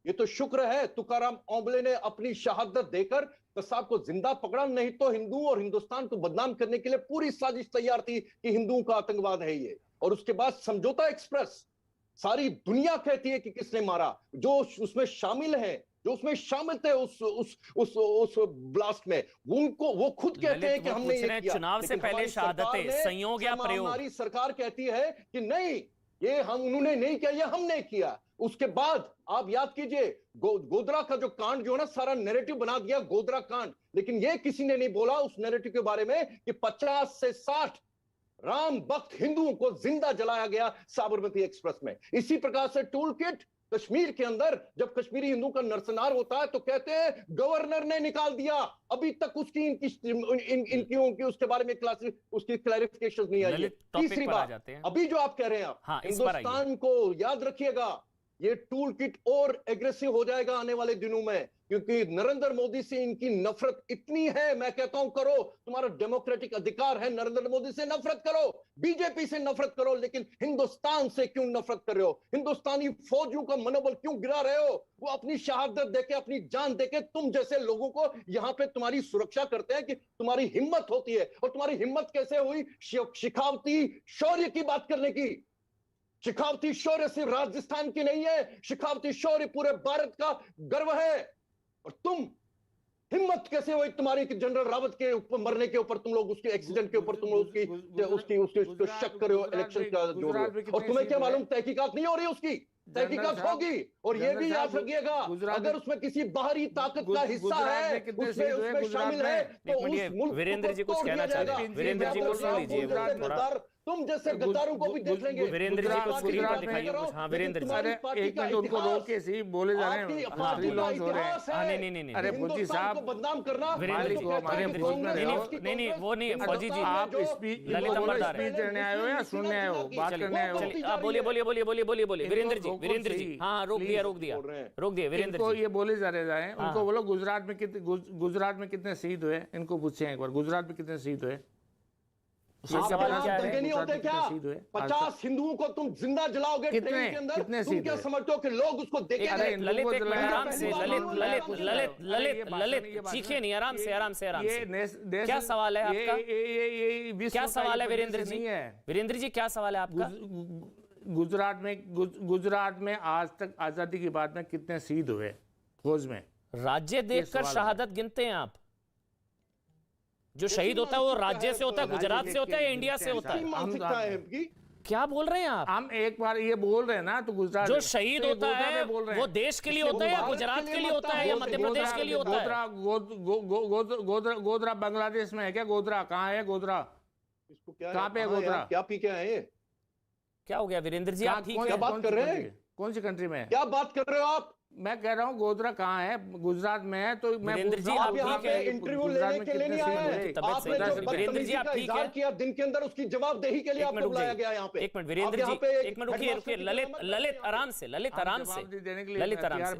ये तो शुक्र है तुकाराम ओंबले ने अपनी शहादत देकर कसाब को जिंदा पकड़ा, नहीं तो हिंदुओं और हिंदुस्तान को बदनाम करने के लिए पूरी साजिश तैयार थी कि हिंदुओं का आतंकवाद है ये। और उसके बाद समझौता एक्सप्रेस, सारी दुनिया कहती है कि किसने मारा, जो उसमें शामिल है, जो उसमें शामिल थे उस ब्लास्ट में, वो खुद कहते हैं कि हमने ये किया। चुनाव से पहले शहादतें संयोग या प्रयोग, हमारी सरकार कहती है कि नहीं, ये उन्होंने नहीं किया, ये हमने किया। उसके बाद आप याद कीजिए गोधरा का जो कांड जो है ना, सारा नैरेटिव बना दिया गोधरा कांड, लेकिन ये किसी ने नहीं बोला उस नैरेटिव के बारे में कि 50 से 60 राम भक्त हिंदुओं को जिंदा जलाया गया साबरमती एक्सप्रेस में। इसी प्रकार से टूल किट कश्मीर के अंदर, जब कश्मीरी हिंदू का नरसंहार होता है तो कहते हैं गवर्नर ने निकाल दिया, अभी तक उसकी इनकी उसके बारे में उसकी क्लैरिफिकेशन नहीं आई है। तीसरी बात, अभी जो आप कह रहे हैं आप, हिंदुस्तान को याद रखिएगा, ये टूल किट और एग्रेसिव हो जाएगा आने वाले दिनों में, क्योंकि नरेंद्र मोदी से इनकी नफरत इतनी है। मैं कहता हूं करो, तुम्हारा डेमोक्रेटिक अधिकार है, नरेंद्र मोदी से नफरत करो, बीजेपी से नफरत करो, लेकिन हिंदुस्तान से क्यों नफरत कर रहे हो? हिंदुस्तानी फौजियों का मनोबल क्यों गिरा रहे हो? वो अपनी शहादत देके, अपनी जान देके तुम जैसे लोगों को यहां पे तुम्हारी सुरक्षा करते हैं कि तुम्हारी हिम्मत होती है। और तुम्हारी हिम्मत कैसे हुई? शिखावती शौर्य की बात करने की। शिखावती शौर्य सिर्फ राजस्थान की नहीं है, शिखावती शौर्य पूरे भारत का गर्व है। और हिम्मत कैसे हुई तुम्हारी कि जनरल रावत के ऊपर मरने के ऊपर तुम लोग उसके एक्सीडेंट के ऊपर तुम लोग उसकी शक कर रहे हो, इलेक्शन का जोड़ रहे हो। और तुम्हें क्या मालूम तहकीकात नहीं हो रही उसकी? तहकीकात होगी। और ये भी याद रखिएगा, अगर उसमें किसी बाहरी ताकत का हिस्सा है, उसमें शामिल है, तो उस मुल्क वीरेंद्र जी कुछ कहना चाहते हैं, वीरेंद्र जी को सुन लीजिए। तुम जैसे गद्दारों को भी देख लेंगे। वीरेंद्र जी को स्क्रीन पर दिखाइए कुछ। हाँ वीरेंद्र जी, एक मिनट उनको रोक के सी बोले जा रहे हैं, पार्टी का इतिहास है। नहीं, अरे फौजी साहब को बदनाम करना। वीरेंद्र जी, नहीं वो नहीं फौजी जी, आप ललित नंबरदार स्पीच देने आए हो या सुनने आए हो, बात करने आए हो? बोलिए वीरेंद्र जी। हाँ रोक दिया वीरेंद्र को जी। ये बोले जा रहे हैं, उनको बोलो गुजरात में कितने शहीद हुए, इनको पूछे एक बार, गुजरात में कितने शहीद हुए? सवाल क्या है? दंगे नहीं होते क्या? 50 हिंदुओं को तुम जिंदा जलाओगे ट्रेन के अंदर, तुम क्या समझते हो कि लोग उसको देखेंगे? ललित एक मिनट आराम से, ललित चीखे नहीं, आराम से। क्या सवाल है आपका? क्या सवाल है वीरेंद्र जी? वीरेंद्र जी क्या सवाल है आपका? गुजरात में आज तक आजादी के बाद में कितने शहीद हुए फौज में? राज्य देखकर शहादत गिनते हैं आप? जो शहीद होता है वो राज्य से होता है, गुजरात से होता है या इंडिया से होता है? क्या बोल रहे हैं आप? हम एक बार ये बोल रहे हैं ना, तो गुजरात जो शहीद होता है वो देश के लिए होता है या गुजरात के लिए होता है या मध्य प्रदेश के लिए होता है? गोधरा बांग्लादेश में है क्या? गोधरा कहाँ है? गोधरा कहाँ पे है? गोधरा क्या पी के आए? क्या हो गया वीरेंद्र जी? आप ठीक है? क्या बात कर रहे हैं? कौन सी कंट्री में? क्या बात कर रहे हो आप? मैं कह रहा हूँ गोधरा कहाँ है? गुजरात में है। तो मैं वीरेंद्र जी आप यहाँ ठीक पे है? इंटरव्यू लेने के लिए नहीं आए हैं। आपने जो वीरेंद्र जी आप ठीक है? किया दिन के अंदर, उसकी जवाबदेही के लिए आपको बुलाया गया यहाँ पे। एक मिनट वीरेंद्र जी, एक मिनट रुकिए। ललित आराम से, ललित आराम से।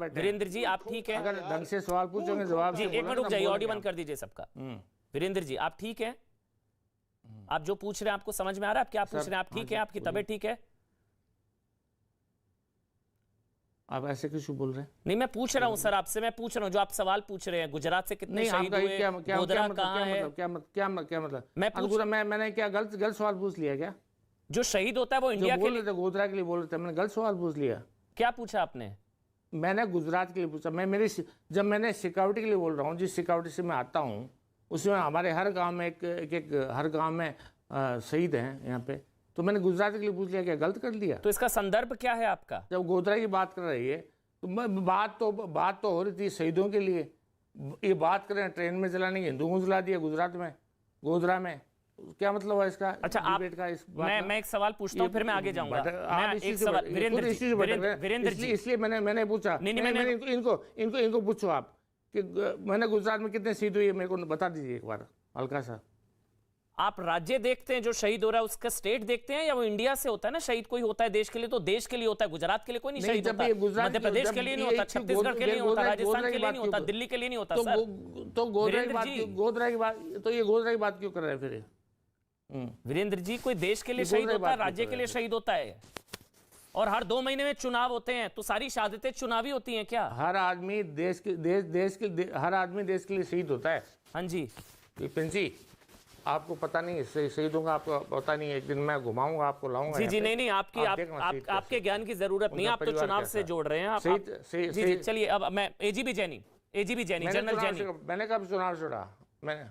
वीरेंद्र जी आप ठीक है? अगर ढंग से सवाल पूछोगे जवाब जी, एक मिनट रुक जाइए, ऑडियो बंद कर दीजिए सबका। वीरेंद्र जी आप ठीक है? आप जो पूछ रहे हैं आपको समझ में आ रहा है? आप क्या पूछ रहे हैं? आप ठीक है? आपकी तबीयत ठीक है? आप ऐसे क्यों बोल रहे हैं? नहीं मैं पूछ रहा हूँ सर आपसे, मैं पूछ रहा हूँ जो आप सवाल पूछ रहे हैं, गुजरात से कितने शहीद हुए, गोधरा कहाँ है? क्या मतलब? मैंने क्या गलत सवाल पूछ लिया क्या? जो शहीद होता है वो इंडिया के लिए, गोधरा के लिए बोल रहे थे, मैंने गलत सवाल पूछ लिया? क्या पूछा आपने? मैंने गुजरात के लिए पूछा। जब मैंने सिक्योरिटी के लिए बोल रहा हूँ, जिस सिक्योरिटी से मैं आता हूँ उसमें हमारे हर गाँव में हर गाँव में शहीद हैं यहाँ पे, तो मैंने गुजरात के लिए पूछ लिया, क्या गलत कर दिया? तो इसका संदर्भ क्या है आपका? जब गोधरा की बात कर रही है तो बात तो हो रही थी शहीदों के लिए। ये बात करें ट्रेन में जलाने की, हिंदुओं को जला दिया गुजरात में, गोधरा में, क्या मतलब है इसका? अच्छा आप मैं एक सवाल पूछता हूँ फिर मैं आगे जाऊंगा। वीरेंद्र जी इसलिए मैंने पूछा। इनको पूछो आप कि मैंने गुजरात में कितने शहीद हुए, मेरे को बता दीजिए एक बार हल्का सा। आप राज्य देखते हैं जो शहीद हो रहा है उसका स्टेट देखते हैं, या वो इंडिया से होता है ना? शहीद कोई होता है देश के लिए तो देश के लिए होता है, गुजरात के लिए कोई नहीं शहीद होता, मध्य प्रदेश के लिए नहीं होता, छत्तीसवीगढ़ के लिए नहीं होता, राजस्थान के लिए नहीं होता, दिल्ली के लिए नहीं होता। तो गोधरा की बात तो ये गोधरा की बात क्यों कर रहे हैं फिर? वीरेंद्र जी कोई देश के लिए शहीद होता है, राज्य के लिए शहीद होता है, और हर 2 महीने में चुनाव होते हैं, तो सारी शहादतें चुनावी होती हैं क्या? हर आदमी देश के लिए शहीद होता है। हाँ जी विपिन जी, आपको पता नहीं है शहीदों का, आपको पता नहीं है। एक दिन मैं घुमाऊंगा, आपको लाऊंगा। जी नहीं आपके ज्ञान की जरूरत नहीं, आप तो चुनाव से जोड़ रहे हैं। जी चलिए अब मैं एजीबी जैनी जनरल जैनी, मैंने कब चुनाव छोड़ा? मैंने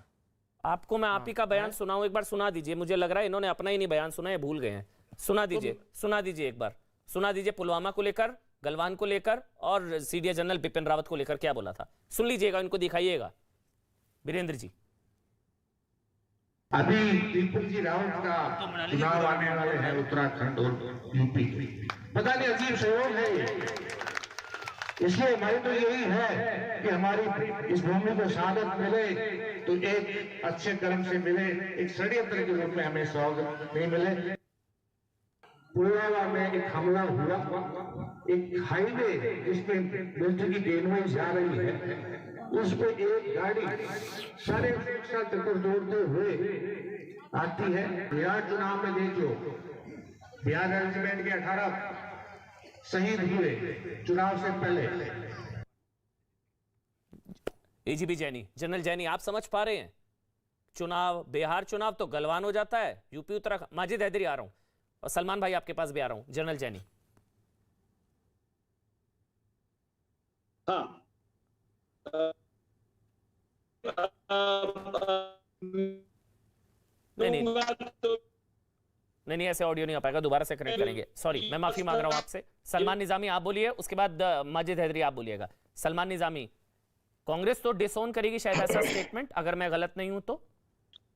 आपको मैं आप ही का बयान सुनाऊं, एक बार सुना दीजिए। मुझे लग रहा है इन्होंने अपना ही नहीं बयान सुना है, भूल गए हैं। सुना दीजिए एक बार सुना दीजिए, पुलवामा को लेकर, गलवान को लेकर और सीडीएस जनरल बिपिन रावत को लेकर क्या बोला था, सुन लीजिएगा, इनको दिखाइएगा। वीरेंद्र जी अभी बिपिन जी रावत का चुनाव आने वाले हैं उत्तराखंड और यूपी के। पता नहीं अजीब सहयोग है ये, इसलिए हमारी तो यही है कि हमारी इस भूमि को शहादत मिले तो एक अच्छे कर्म से मिले, एक षड्यंत्र के रूप में हमें स्वागत नहीं मिले। पुलवामा में एक हमला हुआ, एक हाईवे जिसमें मिलिट्री की ट्रेन जा रही है, उस पे एक गाड़ी सारे सुरक्षा चक्कर तोड़ते हुए आती है। बिहार चुनाव में देखो, बिहार रेजिमेंट के 18 शहीद हुए चुनाव से पहले। एजीबी जैनी, जनरल जैनी, आप समझ पा रहे हैं? चुनाव, बिहार चुनाव तो गलवान हो जाता है, यूपी उत्तराखंड। माजिद हैदरी आ रहा हूं, और सलमान भाई आपके पास भी आ रहा हूं। जनरल जैनी, हाँ नहीं दूंगा तो नहीं, ऐसे ऑडियो नहीं आ पाएगा, दोबारा से कनेक्ट करेंगे। सॉरी, मैं माफी मांग रहा हूं आपसे। सलमान निजामी आप बोलिए, उसके बाद माजिद हैदरी आप बोलिएगा। सलमान निजामी, कांग्रेस तो डिसोन करेगी शायद ऐसा स्टेटमेंट, अगर मैं गलत नहीं हूं तो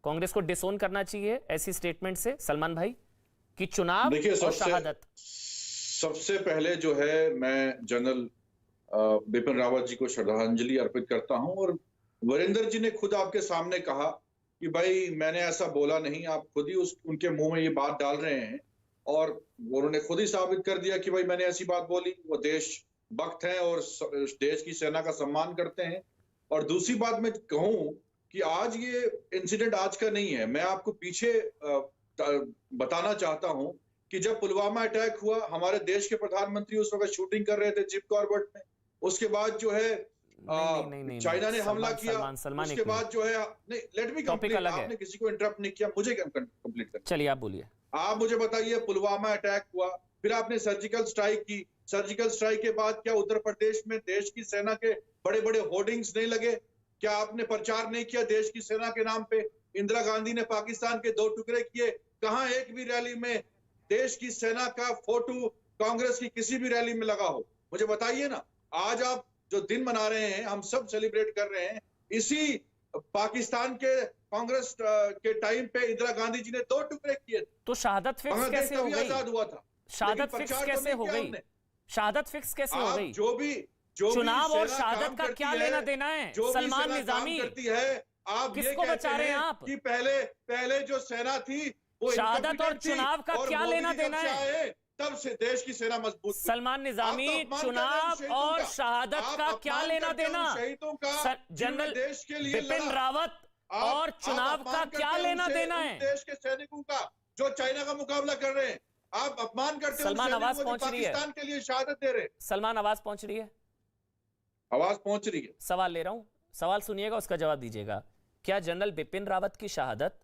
कांग्रेस को डिसोन करना चाहिए ऐसी स्टेटमेंट से, सलमान भाई, कि चुनाव देखिए, और शहादत। सबसे पहले जो है मैं जनरल बिपिन रावत जी को श्रद्धांजलि अर्पित करता हूं, और वीरेंद्र जी ने खुद आपके सामने कहा कि भाई मैंने ऐसा बोला नहीं, आप खुद ही उनके मुंह में ये बात डाल रहे हैं, और उन्होंने खुद ही साबित कर दिया कि भाई मैंने ऐसी बात बोली। वो देश भक्त हैं और देश की सेना का सम्मान करते हैं। और दूसरी बात मैं कहूं कि आज ये इंसिडेंट आज का नहीं है, मैं आपको पीछे बताना चाहता हूं कि जब पुलवामा अटैक हुआ, हमारे देश के प्रधानमंत्री उस वक्त शूटिंग कर रहे थे जिप कॉर्बेट में। उसके बाद जो है चाइना ने हमला किया, उसके बाद जो है, नहीं लेट मी कंप्लीट, आपने किसी को इंटरप्ट नहीं किया, मुझे कंप्लीट करना। चलिए आप बोलिए। आप मुझे बताइए, पुलवामा अटैक हुआ, फिर आपने सर्जिकल स्ट्राइक की, सर्जिकल स्ट्राइक के बाद क्या उत्तर प्रदेश में देश की सेना के बड़े बड़े होर्डिंग्स नहीं लगे? क्या आपने प्रचार नहीं किया देश की सेना के नाम पे? इंदिरा गांधी ने पाकिस्तान के 2 टुकड़े किए, कहां एक भी रैली में देश की सेना का फोटो कांग्रेस की किसी भी रैली में लगा हो? मुझे बताइए ना। आज आप जो दिन मना रहे हैं, हम सब सेलिब्रेट कर रहे हैं, इसी पाकिस्तान के कांग्रेस के टाइम पे इंदिरा गांधी जी ने 2 टुकड़े किए। तो शहादत फिक्स कैसे हो गई? आजाद हुआ था, शहादत फिक्स कैसे हो गई? शहादत फिक्स कैसे हो गई? जो चुनाव और शहादत का क्या लेना देना है? सलमान निजामी करती है, आप किसको बचा रहे हैं आप? कि पहले जो सेना थी वो शहादत और चुनाव का क्या लेना देना है? तब से देश की सेना मजबूत। सलमान निजामी, चुनाव और शहादत का क्या लेना देना? जनरल देश के लिए बिपिन रावत और चुनाव का क्या लेना देना है? देश के सैनिकों का जो चाइना का मुकाबला कर रहे हैं, आप अपमान करते हैं। सलमान, आवाज पहुंच रही है? पाकिस्तान के लिए शहादत दे रहे हैं। सलमान, आवाज पहुंच रही है? आवाज पहुंच रही है। सवाल ले रहा हूं, सवाल सुनिएगा, उसका जवाब दीजिएगा। क्या जनरल बिपिन रावत की शहादत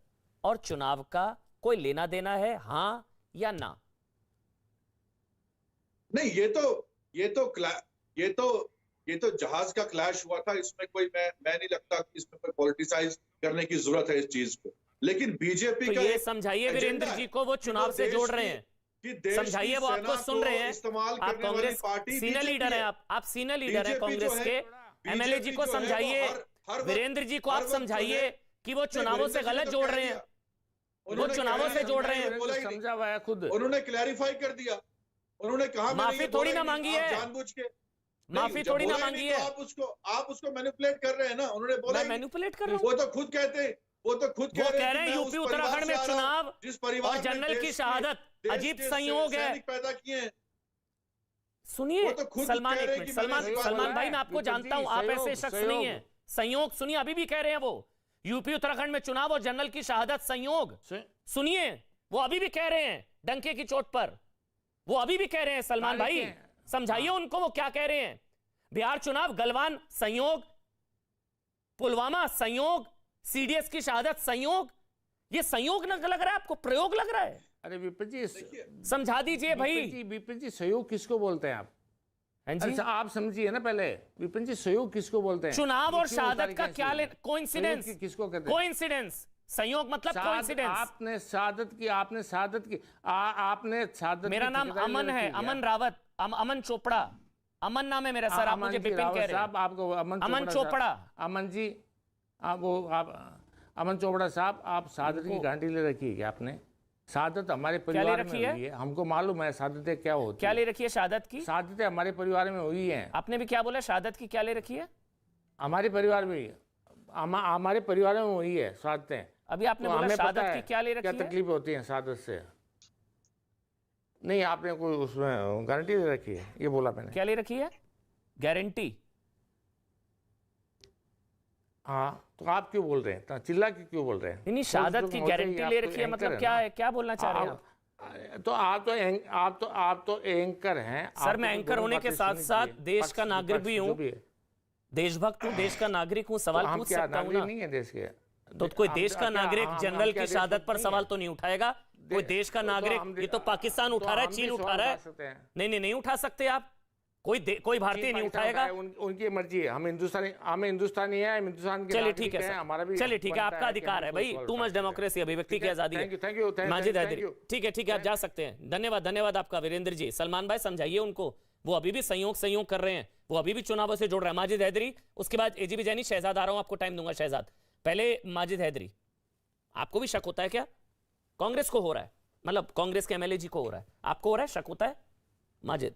और चुनाव का कोई लेना देना है, हां या ना? नहीं, ये तो जहाज का क्लैश हुआ था, इसमें कोई मैं नहीं लगता कि इसमें कोई पॉलिटिसाइज करने की जरूरत है इस चीज को। लेकिन बीजेपी तो का ये समझाइए वीरेंद्र जी को, वो चुनाव से जोड़ रहे हैं, समझाइए, वो आपको सुन रहे हैं। आप कांग्रेस सीनियर लीडर हैं, आप सीनियर लीडर हैं कांग्रेस के, एमएलए जी को समझाइए, वीरेंद्र जी को आप समझाइए कि वो चुनावों से गलत जोड़ रहे हैं, वो चुनावों से जोड़ रहे हैं। समझा हुआ है खुद, उन्होंने क्लैरिफाई कर दिया। उन्होंने कहा माफी थोड़ी ना मांगी है, जानबूझ के माफी थोड़ी ना मांगी है। आप उसको मैनिपुलेट कर रहे हैं ना। उन्होंने बोला, मैं मैनिपुलेट कर रहा हूं? वो तो खुद कहते हैं, वो कह रहे हैं यूपी उत्तराखंड में चुनाव जिस परिवार और जनरल की शहादत अजीब संयोग है। पैदा किए हैं। सुनिए सलमान, एक मिनट, सलमान भाई, मैं आपको जानता हूं, आप ऐसे शख्स नहीं है। संयोग सुनिए, अभी भी कह रहे हैं वो यूपी उत्तराखंड में चुनाव और जनरल की शहादत संयोग। सुनिए, वो अभी भी कह रहे हैं डंके की चोट पर, वो अभी भी कह रहे हैं। सलमान भाई समझाइए उनको वो क्या कह रहे हैं। बिहार चुनाव गलवान संयोग, पुलवामा संयोग, सीडीएस की शहादत संयोग। ये संयोग लग रहा है आपको, प्रयोग लग रहा है? अरे विपिन जी समझा दीजिए भाई। विपिन जी सहयोग किसको बोलते हैं आप? अच्छा, आप समझिए ना पहले, विपिन जी सहयोग किसको बोलते हैं? चुनाव और शहादत का क्या ले? कोइंसिडेंस किसको कहते हैं? कोइंसिडेंस, संयोग मतलब कोइंसिडेंस। आपने शहादत की, आपने शहादत मेरा नाम अमन है, अमन रावत, अमन चोपड़ा, अमन नाम है मेरा सर। आप मुझे बिपिन कह रहे हैं। आपको अमन चोपड़ा। अमन जी, अमन चोपड़ा साहब, आप शहादत की गांडी ले रखी है क्या आपने? शहादत हमारे परिवार में हुई है, हमको मालूम है शहादतें क्या होती है। क्या ले रखी है शहादत की? शहादतें हमारे परिवार में हुई हैं। आपने भी क्या बोला, शहादत की क्या ले रखी है? हमारे परिवार में, हमारे परिवार में हुई है शहादतें। अभी आपने बोला शहादत की क्या ले रखी है? क्या तकलीफ होती है शहादत से? नहीं, आपने कोई उसमें गारंटी ले रखी है, ये बोला मैंने। क्या ले रखी है? गारंटी? हाँ, तो आप क्यों बोल रहे हैं, चिल्ला के क्यों बोल रहे हैं? नहीं, शहादत की गारंटी ले रखी है मतलब क्या है, क्या बोलना चाह रहे हैं आप? तो आप तो एंकर हैं सर। मैं एंकर होने के साथ साथ देश का नागरिक भी हूँ, देशभक्त हूँ, देश का नागरिक हूँ, सवाल पूछ सकता हूँ ना? नहीं है देश के, तो कोई देश का नागरिक जनरल की शहादत पर सवाल तो नहीं उठाएगा? कोई देश का नागरिक, ये तो पाकिस्तान उठा रहा है, चीन उठा रहा है। नहीं उठा सकते आप। कोई भारतीय नहीं उठाएगा। उनकी मर्जी है, हम हिंदुस्तानी है, हम हिंदुस्तान के चलिए ठीक है हैं, हमारा भी चलिए ठीक है, आपका अधिकार है भाई, टू मच डेमोक्रेसी, अभिव्यक्ति की आजादी है। थैंक यू माजिद हैदरी, ठीक है आप जा सकते हैं। धन्यवाद आपका वीरेंद्र जी। सलमान भाई समझाइए उनको, वो अभी भी संयोग कर रहे हैं, वो अभी भी चुनावों से जुड़ रहे हैं। माजिद हैदरी, उसके बाद एजीबी जैनी, शहजाद आ रहा हूं, आपको टाइम दूंगा। शहजाद पहले माजिद हैदरी, आपको भी शक होता है क्या? कांग्रेस को हो रहा है, मतलब कांग्रेस के एमएलए जी को हो रहा है, आपको हो रहा है, शक होता है? माजिद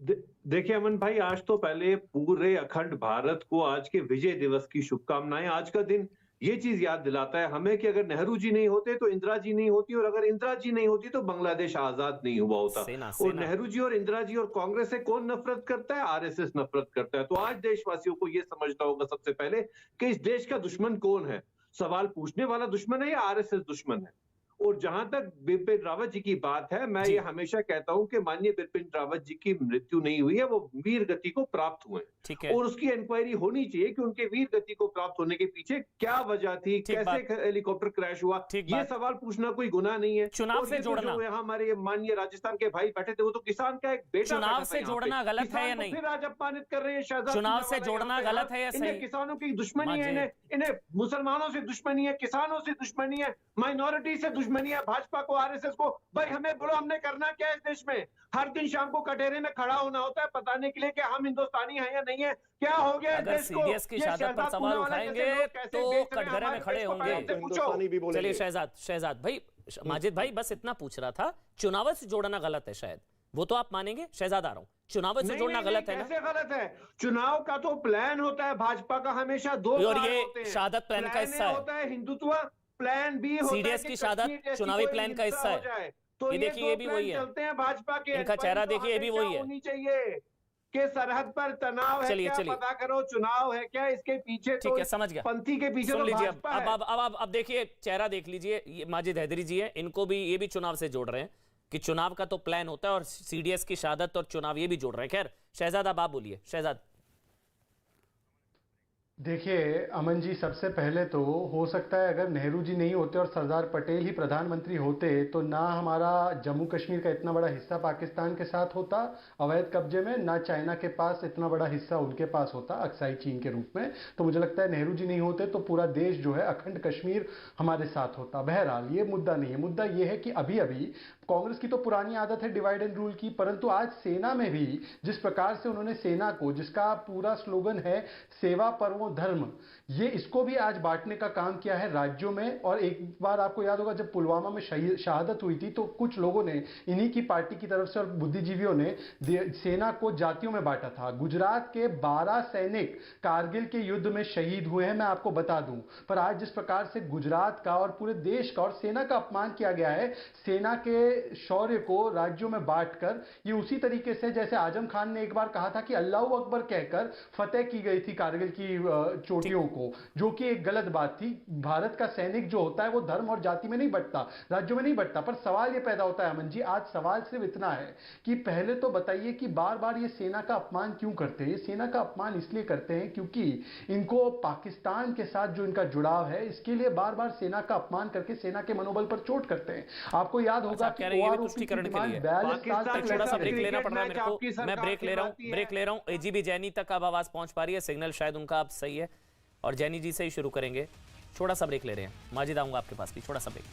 देखिए अमन भाई, आज तो पहले पूरे अखंड भारत को आज के विजय दिवस की शुभकामनाएं। आज का दिन ये चीज याद दिलाता है हमें कि अगर नेहरू जी नहीं होते तो इंदिरा जी नहीं होती, और अगर इंदिरा जी नहीं होती तो बांग्लादेश आजाद नहीं हुआ होता। और नेहरू जी और इंदिरा जी और कांग्रेस से कौन नफरत करता है? आरएसएस नफरत करता है। तो आज देशवासियों को यह समझना होगा सबसे पहले कि इस देश का दुश्मन कौन है। सवाल पूछने वाला दुश्मन है या आरएसएस दुश्मन है? और जहां तक बिपिन रावत जी की बात है, मैं ये हमेशा कहता हूं कि माननीय बिपिन रावत जी की मृत्यु नहीं हुई है, वो वीर गति को प्राप्त हुए हैं, और उसकी इंक्वायरी होनी चाहिए कि उनके वीर गति को प्राप्त होने के पीछे क्या वजह थी, कैसे हेलीकॉप्टर क्रैश हुआ, ये सवाल पूछना कोई गुनाह नहीं है। चुनाव से जोड़ना, यहाँ हमारे माननीय राजस्थान के भाई बैठे थे, वो तो किसान का एक बेटा, चुनाव से जोड़ना गलत है या नहीं? फिर आज अपमानित कर रहे हैं शहजाद। चुनाव से जोड़ना गलत है या सही? किसानों की दुश्मनी है, इन्हें मुसलमानों से दुश्मनी है, किसानों से दुश्मनी है, माइनॉरिटी से दुश्मनी है, भाजपा को, आरएसएस को। भाई हमें बोलो, हमने करना क्या है इस देश में? हर दिन शाम को कटहरे में खड़ा होना होता है बताने के लिए कि हम हिंदुस्तानी हैं या नहीं है। क्या हो गया अगर सीडीएस की शहादत पर सवाल उठाएंगे तो कटघरे में खड़े होंगे। चलिए शहजाद भाई, माजिद भाई बस इतना पूछ रहा था, चुनाव से जोड़ना गलत है शायद, वो तो आप मानेंगे? शहजाद आ रहा हूं, चुनाव से जोड़ना गलत है ना? कैसे गलत है? चुनाव का तो प्लान होता है भाजपा का, हमेशा दो, और ये शहादत प्लान का हिस्सा है। हिंदुत्व प्लान भी होता है, सीडीएस की शहादत चुनावी प्लान का हिस्सा है। तो ये देखिए, ये भी वही है, चलते हैं भाजपा के, इनका चेहरा देखिए, ये भी वही है। होनी चाहिए कि सरहद पर तनाव है क्या, पता करो, चुनाव है क्या, इसके पीछे ठीक है, समझ गया, पंथी के पीछे सुन लीजिए। अब देखिए चेहरा देख लीजिए, ये माजिद हैदरी जी है, इनको भी, ये भी चुनाव से जोड़ रहे हैं कि चुनाव का तो प्लान होता है, और सीडीएस की शहादत और चुनाव ये भी जोड़ रहे हैं। खैर शहजाद, अब आप बोलिए। शहजाद देखिए अमन जी, सबसे पहले तो हो सकता है अगर नेहरू जी नहीं होते और सरदार पटेल ही प्रधानमंत्री होते तो ना हमारा जम्मू कश्मीर का इतना बड़ा हिस्सा पाकिस्तान के साथ होता अवैध कब्जे में, ना चाइना के पास इतना बड़ा हिस्सा उनके पास होता अक्साई चीन के रूप में। तो मुझे लगता है नेहरू जी नहीं होते तो पूरा देश जो है, अखंड कश्मीर हमारे साथ होता। बहरहाल ये मुद्दा नहीं है, मुद्दा ये है कि अभी अभी कांग्रेस की तो पुरानी आदत है डिवाइड एंड रूल की, परंतु आज सेना में भी जिस प्रकार से उन्होंने सेना को, जिसका पूरा स्लोगन है सेवा परमो धर्म, ये इसको भी आज बांटने का काम किया है राज्यों में। और एक बार आपको याद होगा जब पुलवामा में शहादत हुई थी तो कुछ लोगों ने, इन्हीं की पार्टी की तरफ से और बुद्धिजीवियों ने सेना को जातियों में बांटा था। गुजरात के 12 सैनिक कारगिल के युद्ध में शहीद हुए हैं, मैं आपको बता दूं। पर आज जिस प्रकार से गुजरात का और पूरे देश का और सेना का अपमान किया गया है, सेना के शौर्य को राज्यों में बांटकर, ये उसी तरीके से जैसे आजम खान ने एक बार कहा था कि अल्लाह अकबर कहकर फतेह की गई थी कारगिल की चोटियों को, जो कि एक गलत बात थी। भारत का सैनिक जो होता है वो धर्म और जाति में नहीं बंटता, राज्यों में नहीं बंटता। पर सवाल ये पैदा होता है अमन जी, आज सवाल सिर्फ इतना है कि पहले तो बताइए कि बार बार ये सेना का अपमान क्यों करते हैं? सेना का अपमान इसलिए करते हैं क्योंकि इनको पाकिस्तान के साथ जो इनका जुड़ाव है, इसके लिए बार बार सेना का अपमान करके सेना के मनोबल पर चोट करते हैं। आपको याद होगा कि तुष्टिकरण के लिए थोड़ा सा ब्रेक लेना पड़ रहा है मेरे को, मैं ब्रेक ले रहा हूं। एजीबी जैनी तक अब आवाज पहुंच पा रही है, सिग्नल शायद उनका अब सही है, और जैनी जी से ही शुरू करेंगे। थोड़ा सा ब्रेक ले रहे हैं, माजिद आऊंगा आपके पास भी, थोड़ा सा ब्रेक।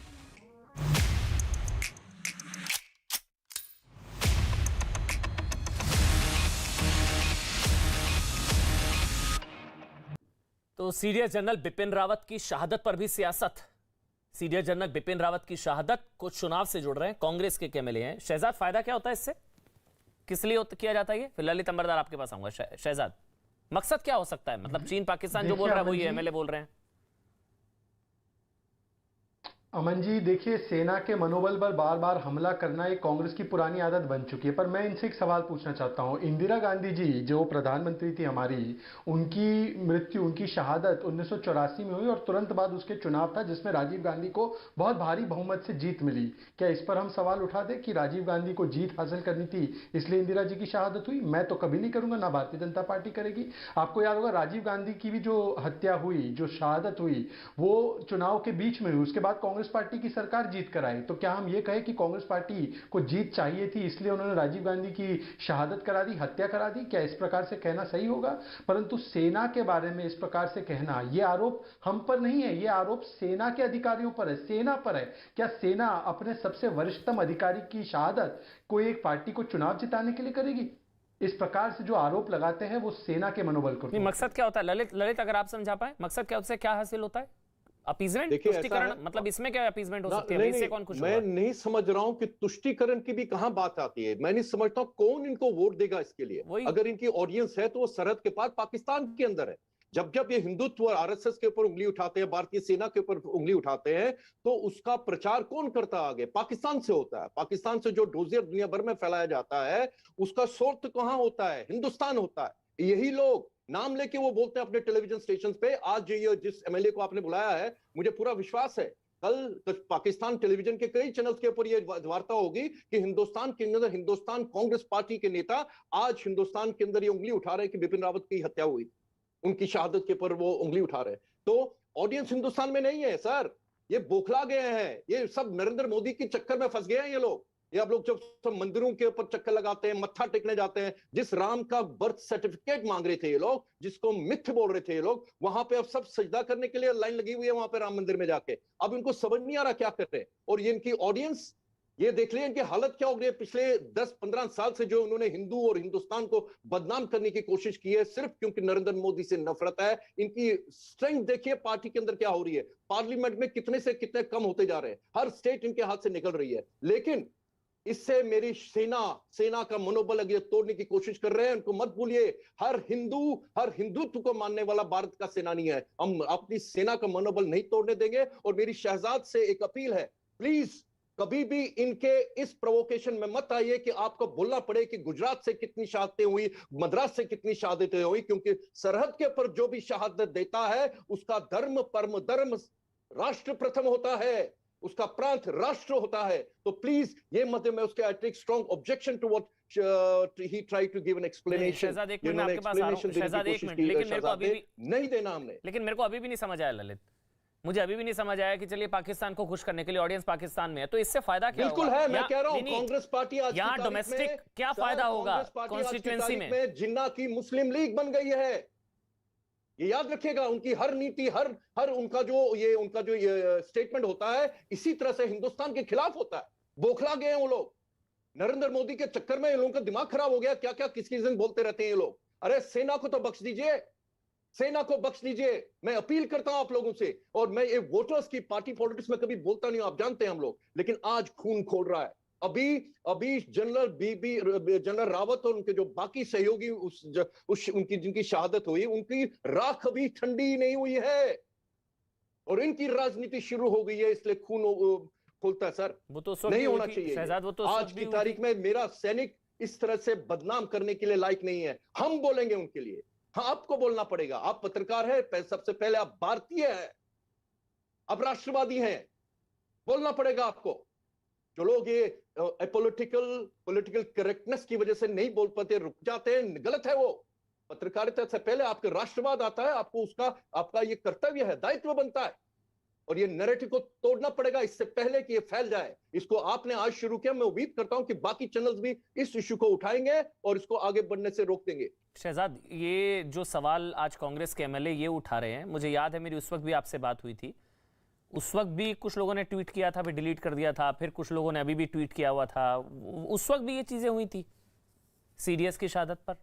तो सीडीएस जनरल बिपिन रावत की शहादत पर भी सियासत। सीडीएस जनरल बिपिन रावत की शहादत को चुनाव से जोड़ रहे हैं, कांग्रेस के एमएलए हैं। शहजाद, फायदा क्या होता है इससे, किस लिए किया जाता है ये? फिर ललित अंबरदार आपके पास आऊंगा। शहजाद, मकसद क्या हो सकता है? मतलब चीन पाकिस्तान जो बोल रहा है वो ये एमएलए बोल रहे हैं। अमन जी देखिए, सेना के मनोबल पर बार बार हमला करना एक कांग्रेस की पुरानी आदत बन चुकी है। पर मैं इनसे एक सवाल पूछना चाहता हूं, इंदिरा गांधी जी जो प्रधानमंत्री थी हमारी, उनकी मृत्यु, उनकी शहादत 1984 में हुई और तुरंत बाद उसके चुनाव था जिसमें राजीव गांधी को बहुत भारी बहुमत से जीत मिली। क्या इस पर हम सवाल उठा दें कि राजीव गांधी को जीत हासिल करनी थी इसलिए इंदिरा जी की शहादत हुई? मैं तो कभी नहीं करूंगा, ना भारतीय जनता पार्टी करेगी। आपको याद होगा राजीव गांधी की भी जो हत्या हुई, जो शहादत हुई, वो चुनाव के बीच में हुई। उसके बाद कांग्रेस कांग्रेस पार्टी की सरकार जीत कर आई। तो क्या हम ये कहें कि कांग्रेस पार्टी को जीत चाहिए थी इसलिए उन्होंने राजीव गांधी की शहादत करा दी, हत्या करा दी? क्या इस प्रकार से कहना सही होगा? परंतु सेना के बारे में इस प्रकार से कहना, यह आरोप हम पर नहीं है, यह आरोप सेना के अधिकारियों पर है, सेना पर है। क्या सेना अपने सबसे वरिष्ठतम अधिकारी की शहादत कोई एक पार्टी को चुनाव जिताने के लिए करेगी? इस प्रकार से जो आरोप लगाते हैं वो सेना के मनोबल को। मकसद क्या होता है ललित, अगर आप समझा पाए मकसद क्या, उससे क्या हासिल होता है? अपीजमेंट, तुष्टीकरण, मतलब इसमें क्या अपीजमेंट हो सकती है? इससे कौन खुश होगा? मैं नहीं समझ रहा हूं कि तुष्टीकरण की भी कहां बात आती है। मैं नहीं समझता हूं कौन इनको वोट देगा इसके लिए। अगर इनकी ऑडियंस है तो वो सरहद के पार पाकिस्तान के अंदर है। जब जब ये हिंदुत्व और आरएसएस के ऊपर उंगली उठाते हैं, भारतीय सेना के ऊपर उंगली उठाते हैं, तो उसका प्रचार कौन करता है आगे? पाकिस्तान से होता है। पाकिस्तान से जो डोजियर दुनिया भर में फैलाया जाता है उसका सोर्स कहां होता है? हिंदुस्तान होता है। यही लोग नाम लेके वो बोलते हैं अपने टेलीविजन स्टेशन पे। आज ये जिस एमएलए को आपने बुलाया है, मुझे पूरा विश्वास है कल पाकिस्तान टेलीविजन के कई चैनल्स के ऊपर ये वार्ता होगी कि हिंदुस्तान के अंदर हिंदुस्तान कांग्रेस पार्टी के नेता आज हिंदुस्तान के अंदर ये उंगली उठा रहे हैं कि बिपिन रावत की हत्या हुई, उनकी शहादत के ऊपर वो उंगली उठा रहे हैं। तो ऑडियंस हिंदुस्तान में नहीं है सर, ये बौखला गए हैं। ये सब नरेंद्र मोदी के चक्कर में फंस गए हैं ये लोग। ये आप लोग जब सब मंदिरों के ऊपर चक्कर लगाते हैं, मत्था टेकने जाते हैं, जिस राम का बर्थ सर्टिफिकेट मांग रहे थे ये लोग, जिसको मिथ बोल रहे थे ये लोग, वहां पे अब सब सजदा करने के लिए लाइन लगी हुई है वहां पे राम मंदिर में जाके। अब इनको समझ नहीं आ रहा क्या कर रहे हैं। और ये इनकी ऑडियंस, ये देख लें इनकी हालत क्या हो गई है। पिछले 10-15 साल से जो उन्होंने हिंदू और हिंदुस्तान को बदनाम करने की कोशिश की है सिर्फ क्योंकि नरेंद्र मोदी से नफरत है। इनकी स्ट्रेंथ देखिए पार्टी के अंदर क्या हो रही है। पार्लियामेंट में कितने से कितने कम होते जा रहे हैं, हर स्टेट इनके हाथ से निकल रही है। लेकिन इससे मेरी सेना का मनोबल अगर तोड़ने की कोशिश कर रहे हैं। उनको मत भूलिए, हर हिंदुत्व को मानने वाला भारत का सेनानी है। हम अपनी सेना का मनोबल नहीं तोड़ने देंगे। और मेरी शहजाद से एक अपील है, प्लीज कभी भी इनके इस प्रोवोकेशन में मत आइए कि आपको बोलना पड़े कि गुजरात से कितनी शहादतें हुई, मद्रास से कितनी शहादतें हुई। क्योंकि सरहद के ऊपर जो भी शहादत देता है उसका धर्म परम धर्म राष्ट्र प्रथम होता है, उसका प्रांत राष्ट्र होता है। तो प्लीज ये मत, मैं उसके I take strong objection to what he try to give an explanation. Shehzad एक मिनट, मैं आपके पास आ रहा हूं शहजाद, एक मिनट, लेकिन मेरे को अभी भी नहीं देना हमने। लेकिन मेरे को अभी भी नहीं समझ आया ललित, मुझे अभी भी नहीं समझ आया कि चलिए पाकिस्तान को खुश करने के लिए ऑडियंस पाकिस्तान में है, तो इससे फायदा क्या बिल्कुल होगा? है, मैं कह रहा हूं कांग्रेस पार्टी आज यहाँ डोमेस्टिक क्या फायदा होगा कॉन्स्टिट्यूएंसी में? जिन्ना की मुस्लिम लीग बन गई है, ये याद रखिएगा। उनकी हर नीति, हर उनका जो स्टेटमेंट होता है इसी तरह से हिंदुस्तान के खिलाफ होता है। बौखला गए हैं वो लोग नरेंद्र मोदी के चक्कर में। इन लोगों का दिमाग खराब हो गया, क्या क्या किस दिन बोलते रहते हैं ये लोग। अरे सेना को तो बख्श दीजिए, सेना को बख्श दीजिए। मैं अपील करता हूं आप लोगों से। और मैं ये वोटर्स की पार्टी पॉलिटिक्स में कभी बोलता नहीं हूं, आप जानते हैं हम लोग, लेकिन आज खून खोल रहा है। अभी जनरल रावत और उनके जो बाकी सहयोगी उनकी जिनकी शहादत हुई, उनकी राख अभी ठंडी नहीं हुई है और इनकी राजनीति शुरू हो गई है, इसलिए खून खोलता है सर। वो तो नहीं होना चाहिए। शहजाद, वो तो आज की तारीख में मेरा सैनिक इस तरह से बदनाम करने के लिए लायक नहीं है। हम बोलेंगे उनके लिए। हाँ, आपको बोलना पड़ेगा। आप पत्रकार है, सबसे पहले आप भारतीय है, आप राष्ट्रवादी हैं, बोलना पड़ेगा आपको। जो लोग ये पॉलिटिकल करेक्टनेस की वजह से नहीं बोल पाते, रुक जाते हैं, गलत है वो। पत्रकारिता से पहले आपके राष्ट्रवाद आता है, आपको आपका ये कर्तव्य है, दायित्व बनता है। और ये नैरेटिव को तोड़ना पड़ेगा इससे पहले कि ये फैल जाए। इसको आपने आज शुरू किया, मैं उम्मीद करता हूं कि बाकी चैनल्स भी इस इश्यू को उठाएंगे और इसको आगे बढ़ने से रोक देंगे। शहजाद, ये जो सवाल आज कांग्रेस के एमएलए ये उठा रहे हैं, मुझे याद है मेरी उस वक्त भी आपसे बात हुई थी। उस वक्त भी कुछ लोगों ने ट्वीट किया था, फिर डिलीट कर दिया था, फिर कुछ लोगों ने अभी भी ट्वीट किया हुआ था। उस वक्त भी ये चीजें हुई थी सीडीएस की शहादत पर।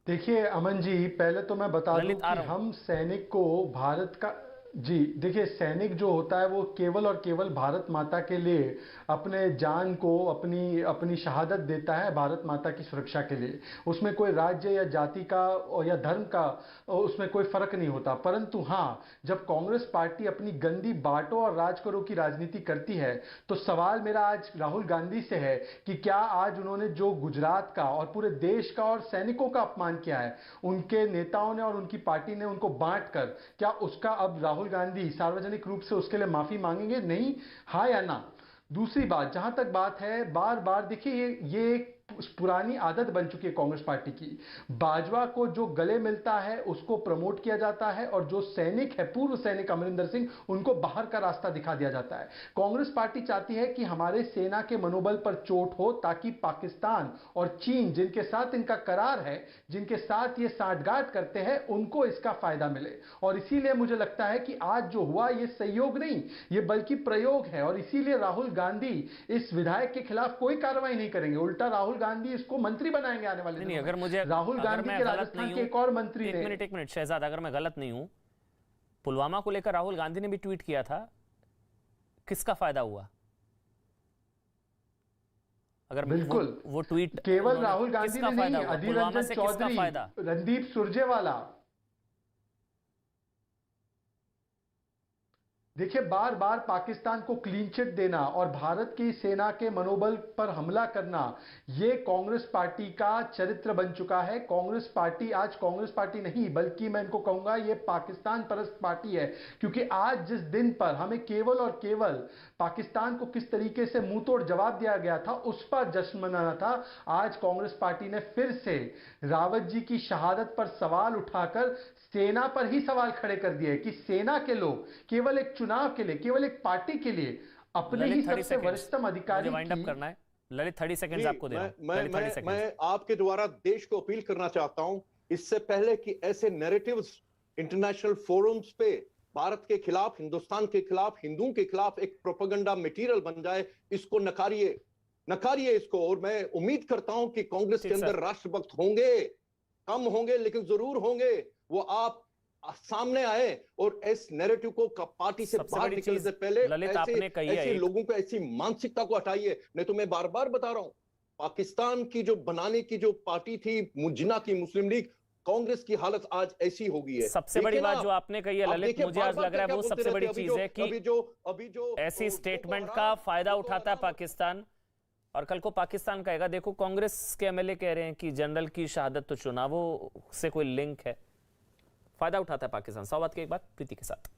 देखिए अमन जी, पहले तो मैं बता दूं कि हम सैनिक को भारत का जी देखिए, सैनिक जो होता है वो केवल और केवल भारत माता के लिए अपने जान को, अपनी शहादत देता है भारत माता की सुरक्षा के लिए। उसमें कोई राज्य या जाति का या धर्म का उसमें कोई फर्क नहीं होता। परंतु हाँ, जब कांग्रेस पार्टी अपनी गंदी बांटो और राज करो की राजनीति करती है, तो सवाल मेरा आज राहुल गांधी से है कि क्या आज उन्होंने जो गुजरात का और पूरे देश का और सैनिकों का अपमान किया है, उनके नेताओं ने और उनकी पार्टी ने उनको बांट कर, क्या उसका अब राहुल गांधी सार्वजनिक रूप से उसके लिए माफी मांगेंगे? नहीं, हाँ या ना? दूसरी बात, जहां तक बात है, बार बार देखिए ये पुरानी आदत बन चुकी है कांग्रेस पार्टी की। बाजवा को जो गले मिलता है उसको प्रमोट किया जाता है और जो सैनिक है, पूर्व सैनिक अमरिंदर सिंह, उनको बाहर का रास्ता दिखा दिया जाता है। कांग्रेस पार्टी चाहती है कि हमारे सेना के मनोबल पर चोट हो ताकि पाकिस्तान और चीन, जिनके साथ इनका करार है, जिनके साथ ये साठगांठ करते हैं, उनको इसका फायदा मिले। और इसीलिए मुझे लगता है कि आज जो हुआ ये संयोग नहीं, ये बल्कि प्रयोग है। और इसीलिए राहुल गांधी इस विधायक के खिलाफ कोई कार्रवाई नहीं करेंगे, उल्टा राहुल गांधी इसको मंत्री बनाएंगे आने वाले दिनों में। अगर मुझे राहुल गांधी के राजस्थान के एक और मंत्री ने, एक मिनट शहजाद, अगर मैं गलत नहीं हूं, पुलवामा को लेकर राहुल गांधी ने भी ट्वीट किया था, किसका फायदा हुआ? अगर बिल्कुल वो ट्वीट केवल राहुल गांधी ने नहीं, अधीर रंजन चौधरी, फायदा? रणदीप सुरजेवाला। देखिए, बार बार पाकिस्तान को क्लीन चिट देना और भारत की सेना के मनोबल पर हमला करना, यह कांग्रेस पार्टी का चरित्र बन चुका है। कांग्रेस पार्टी आज कांग्रेस पार्टी नहीं, बल्कि मैं इनको कहूंगा यह पाकिस्तान परस्त पार्टी है। क्योंकि आज जिस दिन पर हमें केवल और केवल पाकिस्तान को किस तरीके से मुंह तोड़ जवाब दिया गया था, उस पर जश्न मनाना था, आज कांग्रेस पार्टी ने फिर से रावत जी की शहादत पर सवाल उठाकर सेना पर ही सवाल खड़े कर दिए कि सेना के लोग केवल एक चुनाव के लिए, केवल एक पार्टी के लिए अपने ही सबसे वरिष्ठतम अधिकारी वाइंड अप करना है। ललित 30 सेकंड्स आपको दे रहा हूं। मैं आपके द्वारा देश को अपील करना चाहता हूं, इससे पहले कि ऐसे नैरेटिव्स इंटरनेशनल फोरम्स पे भारत के खिलाफ, हिंदुस्तान के खिलाफ, हिंदुओं के खिलाफ एक प्रोपेगेंडा मटेरियल बन जाए, इसको नकारिए इसको। और मैं उम्मीद करता हूं कि कांग्रेस के अंदर राष्ट्रभक्त होंगे, कम होंगे लेकिन जरूर होंगे, वो आप सामने आए और इस नैरेटिव को पार्टी से बाहर निकलने से पहले ऐसे लोगों को, ऐसी मानसिकता को हटाइए। नहीं तो मैं बार बार बता रहा हूं, पाकिस्तान की जो बनाने की जो पार्टी थी, जिन्ना की मुस्लिम लीग, कांग्रेस की हालत आज ऐसी हो गई है। सबसे बड़ी बात जो आपने कही है ललित, मुझे आज लग रहा है वो सबसे बड़ी चीज है कि अभी जो ऐसी स्टेटमेंट का फायदा उठाता है पाकिस्तान, और कल को पाकिस्तान कहेगा देखो कांग्रेस के एमएलए कह रहे हैं कि जनरल की शहादत तो चुनावों से कोई लिंक है। फायदा उठाता है पाकिस्तान। 100 बात की एक बात प्रीति के साथ।